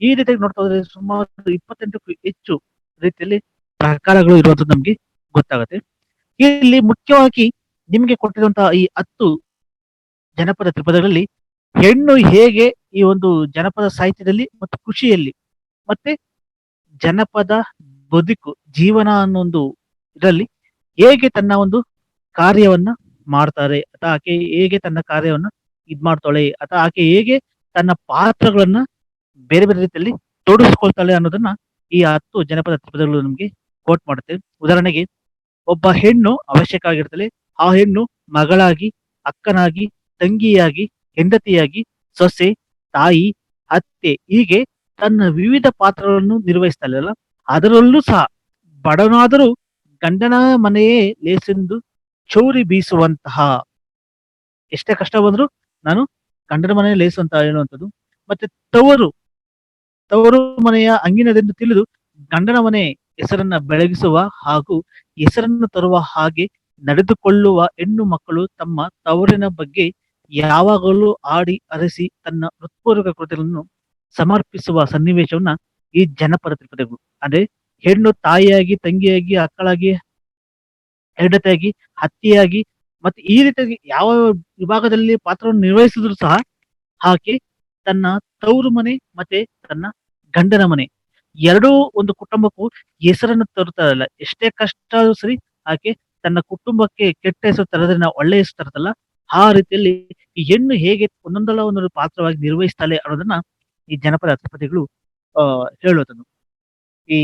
ಈ ರೀತಿಯಾಗಿ ನೋಡ್ತಾ ಹೋದ್ರೆ ಸುಮಾರು 28ಕ್ಕೂ ಹೆಚ್ಚು ರೀತಿಯಲ್ಲಿ ಪ್ರಕಾರಗಳು ಇರುವಂತದ್ದು ನಮ್ಗೆ ಗೊತ್ತಾಗುತ್ತೆ. ಇಲ್ಲಿ ಮುಖ್ಯವಾಗಿ ನಿಮ್ಗೆ ಕೊಟ್ಟಿರುವಂತಹ ಈ 10 ಜನಪದ ತ್ರಿಪದಗಳಲ್ಲಿ ಹೆಣ್ಣು ಹೇಗೆ ಈ ಒಂದು ಜನಪದ ಸಾಹಿತ್ಯದಲ್ಲಿ ಮತ್ತು ಕೃಷಿಯಲ್ಲಿ ಮತ್ತೆ ಜನಪದ ಬದುಕು ಜೀವನ ಅನ್ನೋ ಒಂದು ಇದರಲ್ಲಿ ಹೇಗೆ ತನ್ನ ಒಂದು ಕಾರ್ಯವನ್ನ ಮಾಡ್ತಾರೆ, ಅಥವಾ ಆಕೆ ಹೇಗೆ ತನ್ನ ಕಾರ್ಯವನ್ನ ಮಾಡ್ತಾಳೆ, ಅಥವಾ ಆಕೆ ಹೇಗೆ ತನ್ನ ಪಾತ್ರಗಳನ್ನ ಬೇರೆ ಬೇರೆ ರೀತಿಯಲ್ಲಿ ತೊಡಗಿಸ್ಕೊಳ್ತಾಳೆ ಅನ್ನೋದನ್ನ ಈ 10 ಜನಪದ ತ್ರಿಪದಗಳು ನಮ್ಗೆ ಕೋಟ್ ಮಾಡುತ್ತೆ. ಉದಾಹರಣೆಗೆ ಒಬ್ಬ ಹೆಣ್ಣು ಅವಶ್ಯಕ ಆಗಿರ್ತಾಳೆ. ಆ ಹೆಣ್ಣು ಮಗಳಾಗಿ, ಅಕ್ಕನಾಗಿ, ತಂಗಿಯಾಗಿ, ಹೆಂಡತಿಯಾಗಿ, ಸೊಸೆ, ತಾಯಿ, ಅತ್ತೆ, ಹೀಗೆ ತನ್ನ ವಿವಿಧ ಪಾತ್ರಗಳನ್ನು ನಿರ್ವಹಿಸ್ತಾಳಲ್ಲ. ಅದರಲ್ಲೂ ಸಹ ಬಡವನಾದರೂ ಗಂಡನ ಮನೆಯೇ ಲೇಸೆಂದು ಚೌರಿ ಬೀಸುವಂತಹ, ಎಷ್ಟೇ ಕಷ್ಟ ಬಂದ್ರು ನಾನು ಗಂಡನ ಮನೆಯ ಲೇಸು ಅಂತ ಹೇಳುವಂಥದ್ದು. ಮತ್ತೆ ತವರು ಮನೆಯ ಅಂಗಿನದೆಂದು ತಿಳಿದು ಗಂಡನ ಮನೆ ಹೆಸರನ್ನ ಬೆಳಗಿಸುವ ಹಾಗೂ ಹೆಸರನ್ನು ತರುವ ಹಾಗೆ ನಡೆದುಕೊಳ್ಳುವ ಹೆಣ್ಣು ಮಕ್ಕಳು ತಮ್ಮ ತವರಿನ ಬಗ್ಗೆ ಯಾವಾಗಲೂ ಆಡಿ ಅರಸಿ ತನ್ನ ಹೃತ್ಪೂರ್ವಕ ಕೃತಿಗಳನ್ನು ಸಮರ್ಪಿಸುವ ಸನ್ನಿವೇಶವನ್ನ ಈ ಜನಪದ ತ್ರಿಪದಿಗಳು, ಅಂದ್ರೆ ಹೆಣ್ಣು ತಾಯಿಯಾಗಿ, ತಂಗಿಯಾಗಿ, ಅಕ್ಕಳಾಗಿ, ಹೆಂಡತಿಯಾಗಿ, ಅತ್ತಿಯಾಗಿ, ಮತ್ತೆ ಈ ರೀತಿಯಾಗಿ ಯಾವ ವಿಭಾಗದಲ್ಲಿ ಪಾತ್ರವನ್ನು ನಿರ್ವಹಿಸಿದ್ರು ಸಹ ಆಕೆ ತನ್ನ ತವರು ಮನೆ ಮತ್ತೆ ತನ್ನ ಗಂಡನ ಮನೆ ಎರಡೂ ಒಂದು ಕುಟುಂಬಕ್ಕೂ ಹೆಸರನ್ನು ತರುತ್ತಾರಲ್ಲ. ಎಷ್ಟೇ ಕಷ್ಟ ಆದ್ರೂ ಸರಿ ಆಕೆ ತನ್ನ ಕುಟುಂಬಕ್ಕೆ ಕೆಟ್ಟ ಹೆಸರು ತರದ್ರೆ ನಾವು ಒಳ್ಳೆ ಹೆಸರು ತರುತ್ತಲ್ಲ, ಆ ರೀತಿಯಲ್ಲಿ ಈ ಹೆಣ್ಣು ಹೇಗೆ ಒಂದೊಂದಲ್ಲ ಒಂದೊಂದು ಪಾತ್ರವಾಗಿ ನಿರ್ವಹಿಸ್ತಾಳೆ ಅನ್ನೋದನ್ನ ಈ ಜನಪದ ತ್ರಿಪದಿಗಳು ಹೇಳುವಂಥದ್ದು. ಈ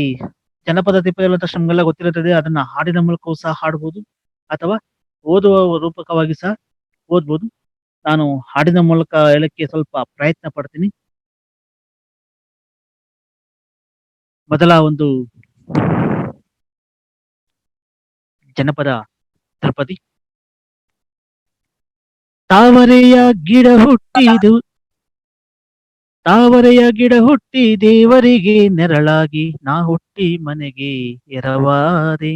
ಜನಪದ ತ್ರಿಪದಿಗಳು ಅಂತ ನಮ್ಗೆಲ್ಲ ಗೊತ್ತಿರುತ್ತದೆ. ಅದನ್ನ ಹಾಡಿನ ಮೂಲಕವೂ ಸಹ ಹಾಡ್ಬೋದು, ಅಥವಾ ಓದುವ ರೂಪಕವಾಗಿ ಸಹ ಓದ್ಬೋದು. ನಾನು ಹಾಡಿನ ಮೂಲಕ ಹೇಳಕ್ಕೆ ಸ್ವಲ್ಪ ಪ್ರಯತ್ನ ಪಡ್ತೀನಿ. ಮೊದಲ ಒಂದು ಜನಪದ ತ್ರಿಪದಿ. ತಾವರೆಯ ಗಿಡ ಹುಟ್ಟಿದು, ತಾವರೆಯ ಗಿಡ ಹುಟ್ಟಿ ದೇವರಿಗೆ ನೆರಳಾಗಿ, ನಾ ಹುಟ್ಟಿ ಮನೆಗೆ ಎರವಾದೆ,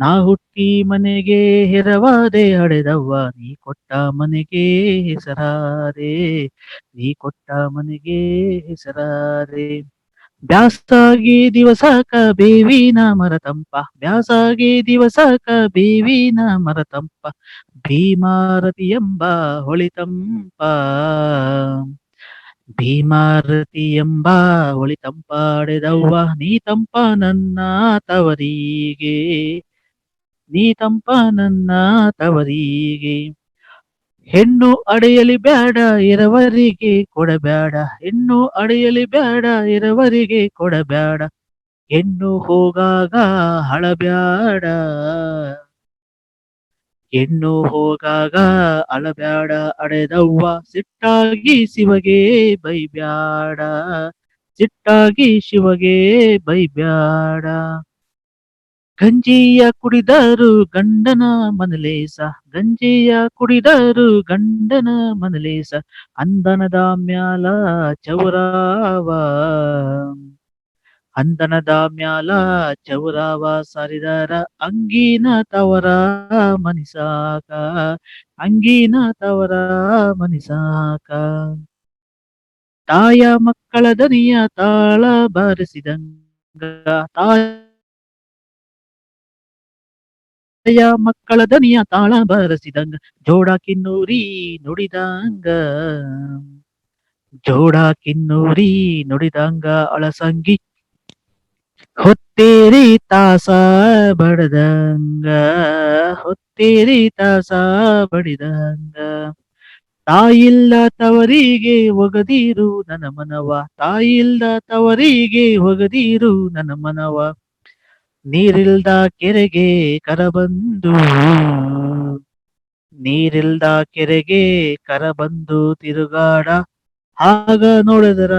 ನಾ ಹುಟ್ಟಿ ಮನೆಗೆ ಹೆರವಾದೆ, ಹಡೆದವ್ವ ನೀ ಕೊಟ್ಟ ಮನೆಗೆ ಹೆಸರಾದೆ, ನೀ ಕೊಟ್ಟ ಮನೆಗೆ ಹೆಸರಾದೆ. ಬ್ಯಾಸಾಗಿ ದಿವಸಕ ಬೇವಿನ ಮರ ತಂಪ, ಬ್ಯಾಸಾಗಿ ದಿವಸಕ ಬೇವಿನ ಮರ ತಂಪ, ಭೀಮಾರತಿ ಎಂಬ ಹೊಳಿತಂಪ, ಭೀಮಾರತಿ ಎಂಬ ಹೊಳಿತಂಪಾಡೆದವ್ವ ನೀ ತಂಪ ನನ್ನ ತವರಿಗೆ, ನೀ ತಂಪ ನನ್ನ ತವರಿಗೆ. ಹೆಣ್ಣು ಅಡೆಯಲಿ ಬ್ಯಾಡ ಎರವರಿಗೆ ಕೊಡಬ್ಯಾಡ. ಹೆಣ್ಣು ಅಡೆಯಲಿ ಬ್ಯಾಡ ಎರವರಿಗೆ ಕೊಡಬ್ಯಾಡ. ಹೆಣ್ಣು ಹೋಗಾಗ ಹಳಬ್ಯಾಡ. ಹೆಣ್ಣು ಹೋಗಾಗ ಅಳಬ್ಯಾಡ. ಅಡೆದವ್ವ ಸಿಟ್ಟಾಗಿ ಶಿವಗೆ ಬೈಬ್ಯಾಡ. ಸಿಟ್ಟಾಗಿ ಶಿವಗೆ ಬೈಬ್ಯಾಡ. ಗಂಜಿಯ ಕುಡಿದರು ಗಂಡನ ಮನಲೇಸ. ಗಂಜಿಯ ಕುಡಿದರು ಗಂಡನ ಮನಲೇಸ. ಅಂದನದ ಮ್ಯಾಲ ಚೌರಾವ. ಅಂದನದ ಮ್ಯಾಲ ಚೌರಾವ ಸಾರಿದರ ಅಂಗಿನ ತವರ ಮನಿಸಾಕ. ಅಂಗಿನ ತವರ ಮನಿಸಾಕ. ತಾಯ ಮಕ್ಕಳ ದನಿಯ ತಾಳ ಬಾರಿಸಿದಂಗ. ತಾಯ ಮಕ್ಕಳ ದನಿಯ ತಾಳ ಬಾರಿಸಿದಂಗ. ಜೋಡ ಕಿನ್ನೂರಿ ನುಡಿದಂಗ. ಜೋಡ ಕಿನ್ನೂರಿ ನುಡಿದಂಗ ಅಳಸಂಗಿ ಹೊತ್ತೇರಿ ತಾಸ ಬಡದಂಗ. ಹೊತ್ತೇರಿ ತಾಸ ಬಡಿದಂಗ. ತಾಯಿಲ್ಲ ತವರಿಗೆ ಒಗದಿರು ನನ್ನ ಮನವ. ತಾಯಿಲ್ದ ತವರಿಗೆ ಒಗದಿರು ನನ್ನ ಮನವ. ನೀರಿಲ್ದ ಕೆರೆಗೆ ಕರಬಂದು. ನೀರಿಲ್ದ ಕೆರೆಗೆ ಕರಬಂದು ತಿರುಗಾಡ. ಆಗ ನೋಡಿದರ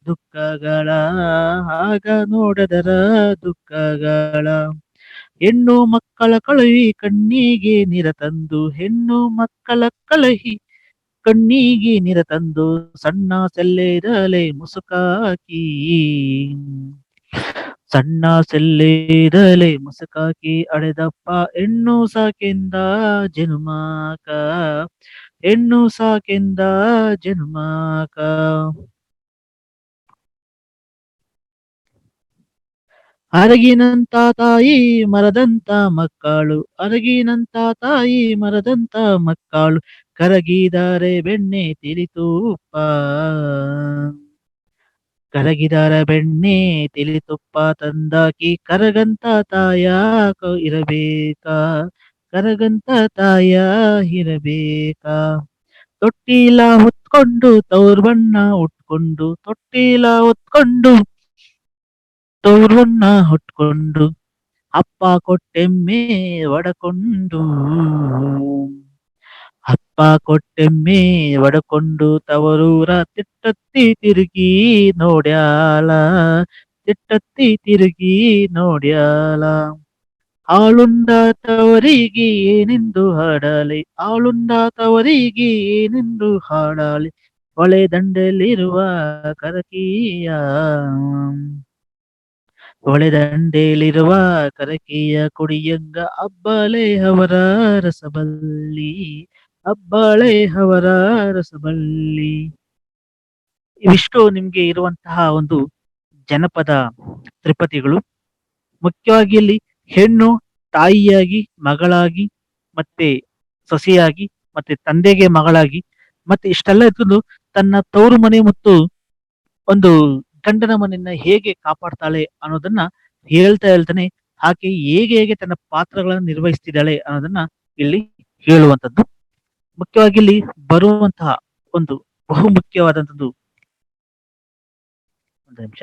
ದುಃಖಗಳ. ಆಗ ನೋಡಿದರ ದುಃಖಗಳ. ಹೆಣ್ಣು ಮಕ್ಕಳ ಕಳುಹಿ ಕಣ್ಣಿಗೆ ನೀರ ತಂದು. ಹೆಣ್ಣು ಮಕ್ಕಳ ಕಳುಹಿ ಕಣ್ಣಿಗೆ ನೀರ ತಂದು. ಸಣ್ಣ ಸೆಲ್ಲೆದಲೆ ಮುಸುಕಾಕಿ. ಸಣ್ಣ ಸೆಲ್ಲೆದಲೆ ಮುಸುಕಾಕಿ ಅಡೆದಪ್ಪ ಹೆಣ್ಣು ಸಾಕೆಂದ ಜನುಮಾಕ. ಹೆಣ್ಣು ಸಾಕೆಂದ ಜನುಮಾಕ. ಅರಗಿನಂತ ತಾಯಿ ಮರದಂತ ಮಕ್ಕಳು. ಅರಗಿನಂತ ತಾಯಿ ಮರದಂತ ಮಕ್ಕಳು. ಕರಗಿದರೆ ಬೆಣ್ಣೆ ತಿಳಿತುಪ್ಪ. ಕರಗಿದರ ಬೆಣ್ಣೆ ತಿಳಿತುಪ್ಪ ತಂದಾಕಿ. ಕರಗಂತ ತಾಯ ಇರಬೇಕ. ಕರಗಂತ ತಾಯ ಇರಬೇಕ. ತೊಟ್ಟಿಲ ಹೊತ್ಕೊಂಡು ತೌರ್ ಬಣ್ಣ ಉಟ್ಕೊಂಡು. ತೊಟ್ಟಿಲ ಹೊತ್ಕೊಂಡು ತೌರ್ ಬಣ್ಣ ಹೊಟ್ಕೊಂಡು. ಅಪ್ಪ ಕೊಟ್ಟೆಮ್ಮೆ ಒಡಕೊಂಡು. ಅಪ್ಪ ಕೊಟ್ಟೆಮ್ಮೆ ಒಡಕೊಂಡು ತವರೂರ ತಿಟ್ಟತ್ತಿ ತಿರುಗಿ ನೋಡ್ಯಾಳ. ತಿಟ್ಟತ್ತಿ ತಿರುಗಿ ನೋಡ್ಯಾಳ. ಆಳುಂಡ ತವರಿಗೆ ಏನೆಂದು ಹಾಡಲಿ. ಆಳುಂಡ ತವರಿಗೆ ಏನೆಂದು ಹಾಡಲಿ. ಹೊಳೆ ದಂಡೆಯಲ್ಲಿರುವ ಕರಕಿಯ. ಹೊಳೆ ದಂಡೆಯಲ್ಲಿರುವ ಕರಕಿಯ ಕುಡಿಯಂಗ. ಅಬ್ಬಳೆ ಅವರ ರಸಬಲ್ಲಿ. ಅಬ್ಬಳೆ ಅವರ ರಸಬಲ್ಲಿ. ಇವಿಷ್ಟು ನಿಮ್ಗೆ ಇರುವಂತಹ ಒಂದು ಜನಪದ ತ್ರಿಪದಿಗಳು. ಮುಖ್ಯವಾಗಿ ಇಲ್ಲಿ ಹೆಣ್ಣು ತಾಯಿಯಾಗಿ, ಮಗಳಾಗಿ, ಮತ್ತೆ ಸೊಸೆಯಾಗಿ, ಮತ್ತೆ ತಂದೆಗೆ ಮಗಳಾಗಿ, ಮತ್ತೆ ಇಷ್ಟೆಲ್ಲ ಇದ್ಕೊಂಡು ತನ್ನ ತವರು ಮನೆ ಮತ್ತು ಒಂದು ಗಂಡನ ಮನೆಯನ್ನ ಹೇಗೆ ಕಾಪಾಡ್ತಾಳೆ ಅನ್ನೋದನ್ನ ಹೇಳ್ತಾನೆ ಆಕೆ ಹೇಗೆ ಹೇಗೆ ತನ್ನ ಪಾತ್ರಗಳನ್ನ ನಿರ್ವಹಿಸ್ತಿದ್ದಾಳೆ ಅನ್ನೋದನ್ನ ಇಲ್ಲಿ ಹೇಳುವಂತದ್ದು. ಮುಖ್ಯವಾಗಿ ಇಲ್ಲಿ ಬರುವಂತಹ ಒಂದು ಬಹು ಮುಖ್ಯವಾದಂಥದ್ದು. ಒಂದು ನಿಮಿಷ.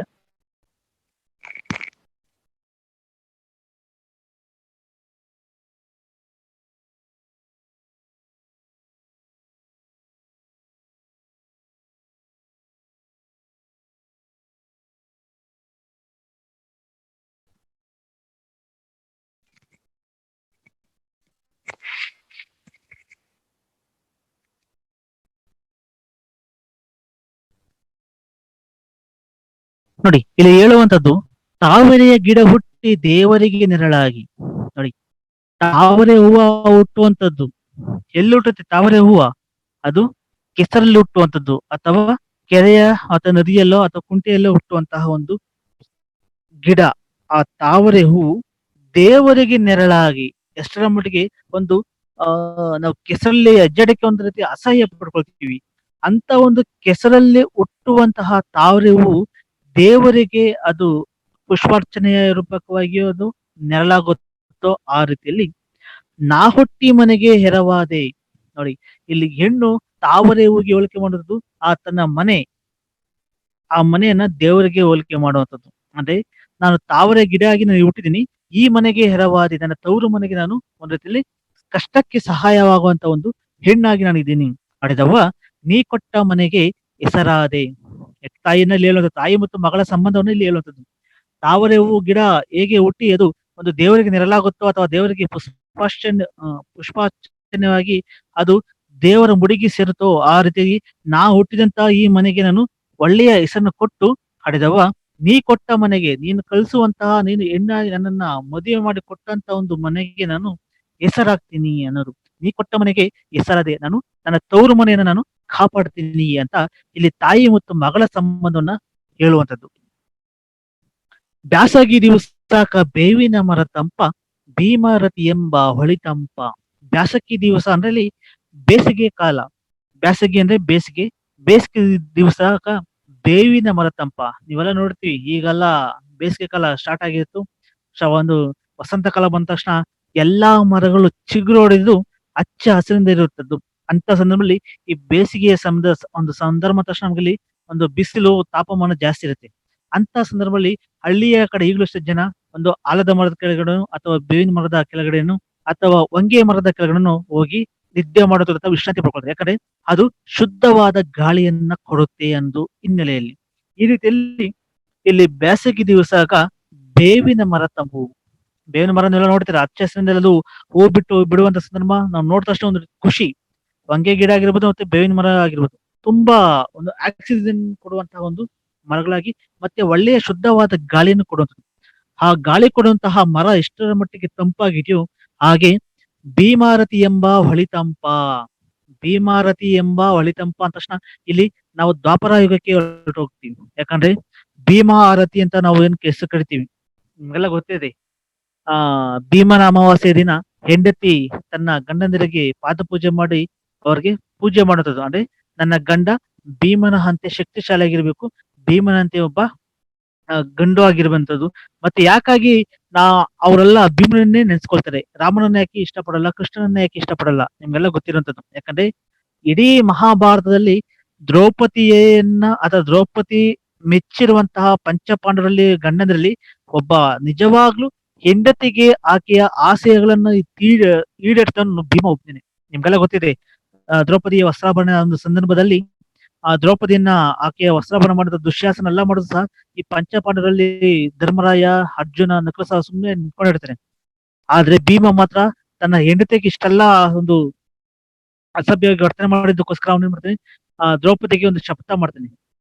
ನೋಡಿ ಇಲ್ಲಿ ಹೇಳುವಂತದ್ದು, ತಾವರೆಯ ಗಿಡ ಹುಟ್ಟಿ ದೇವರಿಗೆ ನೆರಳಾಗಿ. ನೋಡಿ, ತಾವರೆ ಹೂವ ಹುಟ್ಟುವಂತದ್ದು ಎಲ್ಲಿ ಹುಟ್ಟುತ್ತೆ? ತಾವರೆ ಹೂವ ಅದು ಕೆಸರಲ್ಲಿ ಹುಟ್ಟುವಂತದ್ದು, ಅಥವಾ ಕೆರೆಯ ಅಥವಾ ನದಿಯಲ್ಲೋ ಅಥವಾ ಕುಂಟೆಯಲ್ಲೋ ಹುಟ್ಟುವಂತಹ ಒಂದು ಗಿಡ. ಆ ತಾವರೆ ಹೂವು ದೇವರಿಗೆ ನೆರಳಾಗಿ ಎಷ್ಟರ ಮಟ್ಟಿಗೆ ಒಂದು ನಾವು ಕೆಸರಲ್ಲಿ ಅಜ್ಜಡಕ್ಕೆ ಒಂದು ರೀತಿ ಅಸಹ್ಯ ಪಡ್ಕೊಳ್ತೀವಿ. ಅಂತ ಒಂದು ಕೆಸರಲ್ಲಿ ಹುಟ್ಟುವಂತಹ ತಾವರೆ ಹೂವು ದೇವರಿಗೆ ಅದು ಪುಷ್ಪಾರ್ಚನೆಯ ರೂಪಕವಾಗಿ ಅದು ನೆರಳಾಗುತ್ತೋ ಆ ರೀತಿಯಲ್ಲಿ ನಾ ಹುಟ್ಟಿ ಮನೆಗೆ ಹೆರವಾದೆ. ನೋಡಿ, ಇಲ್ಲಿ ಹೆಣ್ಣು ತಾವರೆ ಹೂವಿಗೆ ಹೋಲಿಕೆ ಮಾಡುವುದು, ಆ ತನ್ನ ಮನೆ, ಆ ಮನೆಯನ್ನ ದೇವರಿಗೆ ಹೋಲಿಕೆ ಮಾಡುವಂಥದ್ದು. ಅಂದ್ರೆ ನಾನು ತಾವರೆ ಗಿಡ ಆಗಿ ನಾನು ಹುಟ್ಟಿದೀನಿ, ಈ ಮನೆಗೆ ಹೆರವಾದಿ, ನನ್ನ ತವರು ಮನೆಗೆ ನಾನು ಒಂದ್ ರೀತಿಯಲ್ಲಿ ಕಷ್ಟಕ್ಕೆ ಸಹಾಯವಾಗುವಂತ ಒಂದು ಹೆಣ್ಣಾಗಿ ನಾನು ಇದ್ದೀನಿ. ಮಾಡಿದವ್ವ ನೀ ಕೊಟ್ಟ ಮನೆಗೆ ಹೆಸರಾದೆ. ತಾಯಿನಲ್ಲಿ ಹೇಳುವಂತ ತಾಯಿ ಮತ್ತು ಮಗಳ ಸಂಬಂಧವನ್ನು ಇಲ್ಲಿ ಹೇಳುವಂಥದ್ದು. ತಾವರೆ ಹೂವು ಗಿಡ ಹೇಗೆ ಹುಟ್ಟಿ ಅದು ಒಂದು ದೇವರಿಗೆ ನೆರಳಾಗುತ್ತೋ ಅಥವಾ ದೇವರಿಗೆ ಪುಷ್ಪಾರ್ಚನೆಯಾಗಿ ಅದು ದೇವರ ಮುಡಿಗೆ ಸೇರುತ್ತೋ, ಆ ರೀತಿಯಾಗಿ ನಾ ಹುಟ್ಟಿದಂತಹ ಈ ಮನೆಗೆ ನಾನು ಒಳ್ಳೆಯ ಹೆಸರನ್ನು ಕೊಟ್ಟು ಹಡೆದವ, ನೀ ಕೊಟ್ಟ ಮನೆಗೆ, ನೀನು ಕಳಿಸುವಂತಹ, ನೀನು ಹೆಣ್ಣಾಗಿ ನನ್ನನ್ನ ಮದುವೆ ಮಾಡಿ ಕೊಟ್ಟಂತ ಒಂದು ಮನೆಗೆ ನಾನು ಹೆಸರಾಗ್ತೀನಿ ಅನ್ನೋದು. ನೀ ಕೊಟ್ಟ ಮನೆಗೆ ಹೆಸರದೆ, ನಾನು ನನ್ನ ತವರು ಮನೆಯನ್ನು ನಾನು ಕಾಪಾಡ್ತೀನಿ ಅಂತ ಇಲ್ಲಿ ತಾಯಿ ಮತ್ತು ಮಗಳ ಸಂಬಂಧವನ್ನ ಹೇಳುವಂಥದ್ದು. ಬ್ಯಾಸಗಿ ದಿವಸಾಕ ಬೇವಿನ ಮರ ತಂಪ, ಭೀಮರತಿ ಎಂಬ ಹೊಳಿತಂಪ. ಬ್ಯಾಸಗಿ ದಿವಸ ಅಂದ್ರೆ ಇಲ್ಲಿ ಬೇಸಿಗೆ ಕಾಲ. ಬ್ಯಾಸಗಿ ಅಂದ್ರೆ ಬೇಸಿಗೆ. ಬೇಸಿಗೆ ದಿವಸಾಕ ಬೇವಿನ ಮರ ತಂಪ. ನೀವೆಲ್ಲ ನೋಡ್ತೀವಿ, ಈಗೆಲ್ಲ ಬೇಸಿಗೆ ಕಾಲ ಸ್ಟಾರ್ಟ್ ಆಗಿತ್ತು. ಒಂದು ವಸಂತ ಕಾಲ ಬಂದ ತಕ್ಷಣ ಎಲ್ಲಾ ಮರಗಳು ಚಿಗುರು ಹೊಡೆದು ಹಚ್ಚ ಹಸಿರಿಂದ ಇರುತ್ತದ್ದು. ಅಂತ ಸಂದರ್ಭದಲ್ಲಿ ಈ ಬೇಸಿಗೆಯ ಒಂದು ಸಂದರ್ಭ ತಕ್ಷಣ ನಮ್ಗೆ ಇಲ್ಲಿ ಒಂದು ಬಿಸಿಲು ತಾಪಮಾನ ಜಾಸ್ತಿ ಇರುತ್ತೆ. ಅಂತ ಸಂದರ್ಭದಲ್ಲಿ ಹಳ್ಳಿಯ ಕಡೆ ಈಗಲೂ ಅಷ್ಟೇ ಜನ ಒಂದು ಆಲದ ಮರದ ಕೆಳಗಡೆ ಅಥವಾ ಬೇವಿನ ಮರದ ಕೆಳಗಡೆನು ಅಥವಾ ಹೊಂಗೆ ಮರದ ಕೆಳಗಡೆನು ಹೋಗಿ ನಿದ್ದೆ ಮಾಡೋದ್ರ ಅಥವಾ ವಿಶ್ರಾಂತಿ ಪಡ್ಕೊಳ್ತಾರೆ. ಯಾಕಂದ್ರೆ ಅದು ಶುದ್ಧವಾದ ಗಾಳಿಯನ್ನ ಕೊಡುತ್ತೆ ಎಂದು ಹಿನ್ನೆಲೆಯಲ್ಲಿ. ಈ ರೀತಿಯಲ್ಲಿ ಇಲ್ಲಿ ಬೇಸಿಗೆ ದಿವಸಕ ಬೇವಿನ ಮರ ತಂಪು. ಬೇವಿನ ಮರನೆಲ್ಲ ನೋಡ್ತೀರಾ, ಹಚ್ಚ ಹಸಿರಿಂದ ಅದು ಹೂ ಬಿಟ್ಟು ಬಿಡುವಂತ ಸಂದರ್ಭ ನಾವು ನೋಡಿದ ತಕ್ಷಣ ಒಂದು ಹೊಂಗೆ ಗಿಡ ಆಗಿರ್ಬೋದು ಮತ್ತೆ ಬೇವಿನ ಮರ ಆಗಿರ್ಬೋದು, ತುಂಬಾ ಒಂದು ಆಕ್ಸಿಜನ್ ಕೊಡುವಂತಹ ಒಂದು ಮರಗಳಾಗಿ ಮತ್ತೆ ಒಳ್ಳೆಯ ಶುದ್ಧವಾದ ಗಾಳಿಯನ್ನು ಕೊಡುವಂಥದ್ದು. ಆ ಗಾಳಿ ಕೊಡುವಂತಹ ಮರ ಎಷ್ಟರ ಮಟ್ಟಿಗೆ ತಂಪಾಗಿದೆಯೋ ಹಾಗೆ ಭೀಮಾರತಿ ಎಂಬ ಹೊಳಿತಂಪ. ಭೀಮಾರತಿ ಎಂಬ ಹೊಳಿತಂಪ ಅಂದ ತಕ್ಷಣ ಇಲ್ಲಿ ನಾವು ದ್ವಾಪರ ಯುಗಕ್ಕೆ ಹೊರಟು ಹೋಗ್ತೀವಿ. ಯಾಕಂದ್ರೆ ಭೀಮಾ ಆರತಿ ಅಂತ ನಾವು ಏನ್ ಹೆಸರು ಕರಿತೀವಿ, ನಿಮ್ಗೆಲ್ಲ ಗೊತ್ತಿದೆ. ಆ ಭೀಮನ ಅಮಾವಾಸ್ಯೆ ದಿನ ಹೆಂಡತಿ ತನ್ನ ಗಂಡಂದಿರಿಗೆ ಪಾದ ಪೂಜೆ ಮಾಡಿ ಅವ್ರಿಗೆ ಪೂಜೆ ಮಾಡುತ್ತದೆ. ಅಂದ್ರೆ ನನ್ನ ಗಂಡ ಭೀಮನ ಅಂತೆ ಶಕ್ತಿಶಾಲಿ ಆಗಿರ್ಬೇಕು, ಭೀಮನಂತೆ ಒಬ್ಬ ಗಂಡು ಆಗಿರುವಂತದ್ದು. ಮತ್ತೆ ಯಾಕಾಗಿ ನಾ ಅವರೆಲ್ಲ ಭೀಮನನ್ನೇ ನೆನ್ಸ್ಕೊಳ್ತಾರೆ, ರಾಮನನ್ನ ಯಾಕೆ ಇಷ್ಟಪಡಲ್ಲ, ಕೃಷ್ಣನನ್ನ ಯಾಕೆ ಇಷ್ಟಪಡಲ್ಲ, ನಿಮ್ಗೆಲ್ಲ ಗೊತ್ತಿರುವಂತದ್ದು. ಯಾಕಂದ್ರೆ ಇಡೀ ಮಹಾಭಾರತದಲ್ಲಿ ದ್ರೌಪದಿಯನ್ನ ಅಥವಾ ದ್ರೌಪದಿ ಮೆಚ್ಚಿರುವಂತಹ ಪಂಚಪಾಂಡವರಲ್ಲಿ ಗಂಡಂದ್ರಲ್ಲಿ ಒಬ್ಬ ನಿಜವಾಗ್ಲೂ ಹೆಂಡತಿಗೆ ಆಕೆಯ ಆಸೆಗಳನ್ನ ಈಡೇರ್ತಾನು ಭೀಮ ಒಪ್ತೇನೆ. ನಿಮ್ಗೆಲ್ಲ ಗೊತ್ತಿದೆ, ದ್ರೌಪದಿಯ ವಸ್ತ್ರಾಭರಣ ಒಂದು ಸಂದರ್ಭದಲ್ಲಿ ಆ ದ್ರೌಪದಿಯನ್ನ ಆಕೆಯ ವಸ್ತ್ರಾಭರಣ ಮಾಡಿದ ದುಶ್ಯಾಸನ ಎಲ್ಲ ಮಾಡೋದು ಸಹ ಈ ಪಂಚಪಾಂಡವರಲ್ಲಿ ಧರ್ಮರಾಯ, ಅರ್ಜುನ, ನಕುಲ ಸಹ ಸುಮ್ಮನೆ ನಿಂತ್ಕೊಂಡಿರ್ತಾನೆ. ಆದ್ರೆ ಭೀಮ ಮಾತ್ರ ತನ್ನ ಹೆಂಡತಿಗೆ ಇಷ್ಟೆಲ್ಲ ಒಂದು ಅಸಭ್ಯವಾಗಿ ವರ್ತನೆ ಮಾಡಿದ್ದಕ್ಕೋಸ್ಕರ ಅವನು ಏನ್ ಮಾಡ್ತಾನೆ, ಆ ದ್ರೌಪದಿಗೆ ಒಂದು ಶಪಥ ಮಾಡ್ತಾನೆ.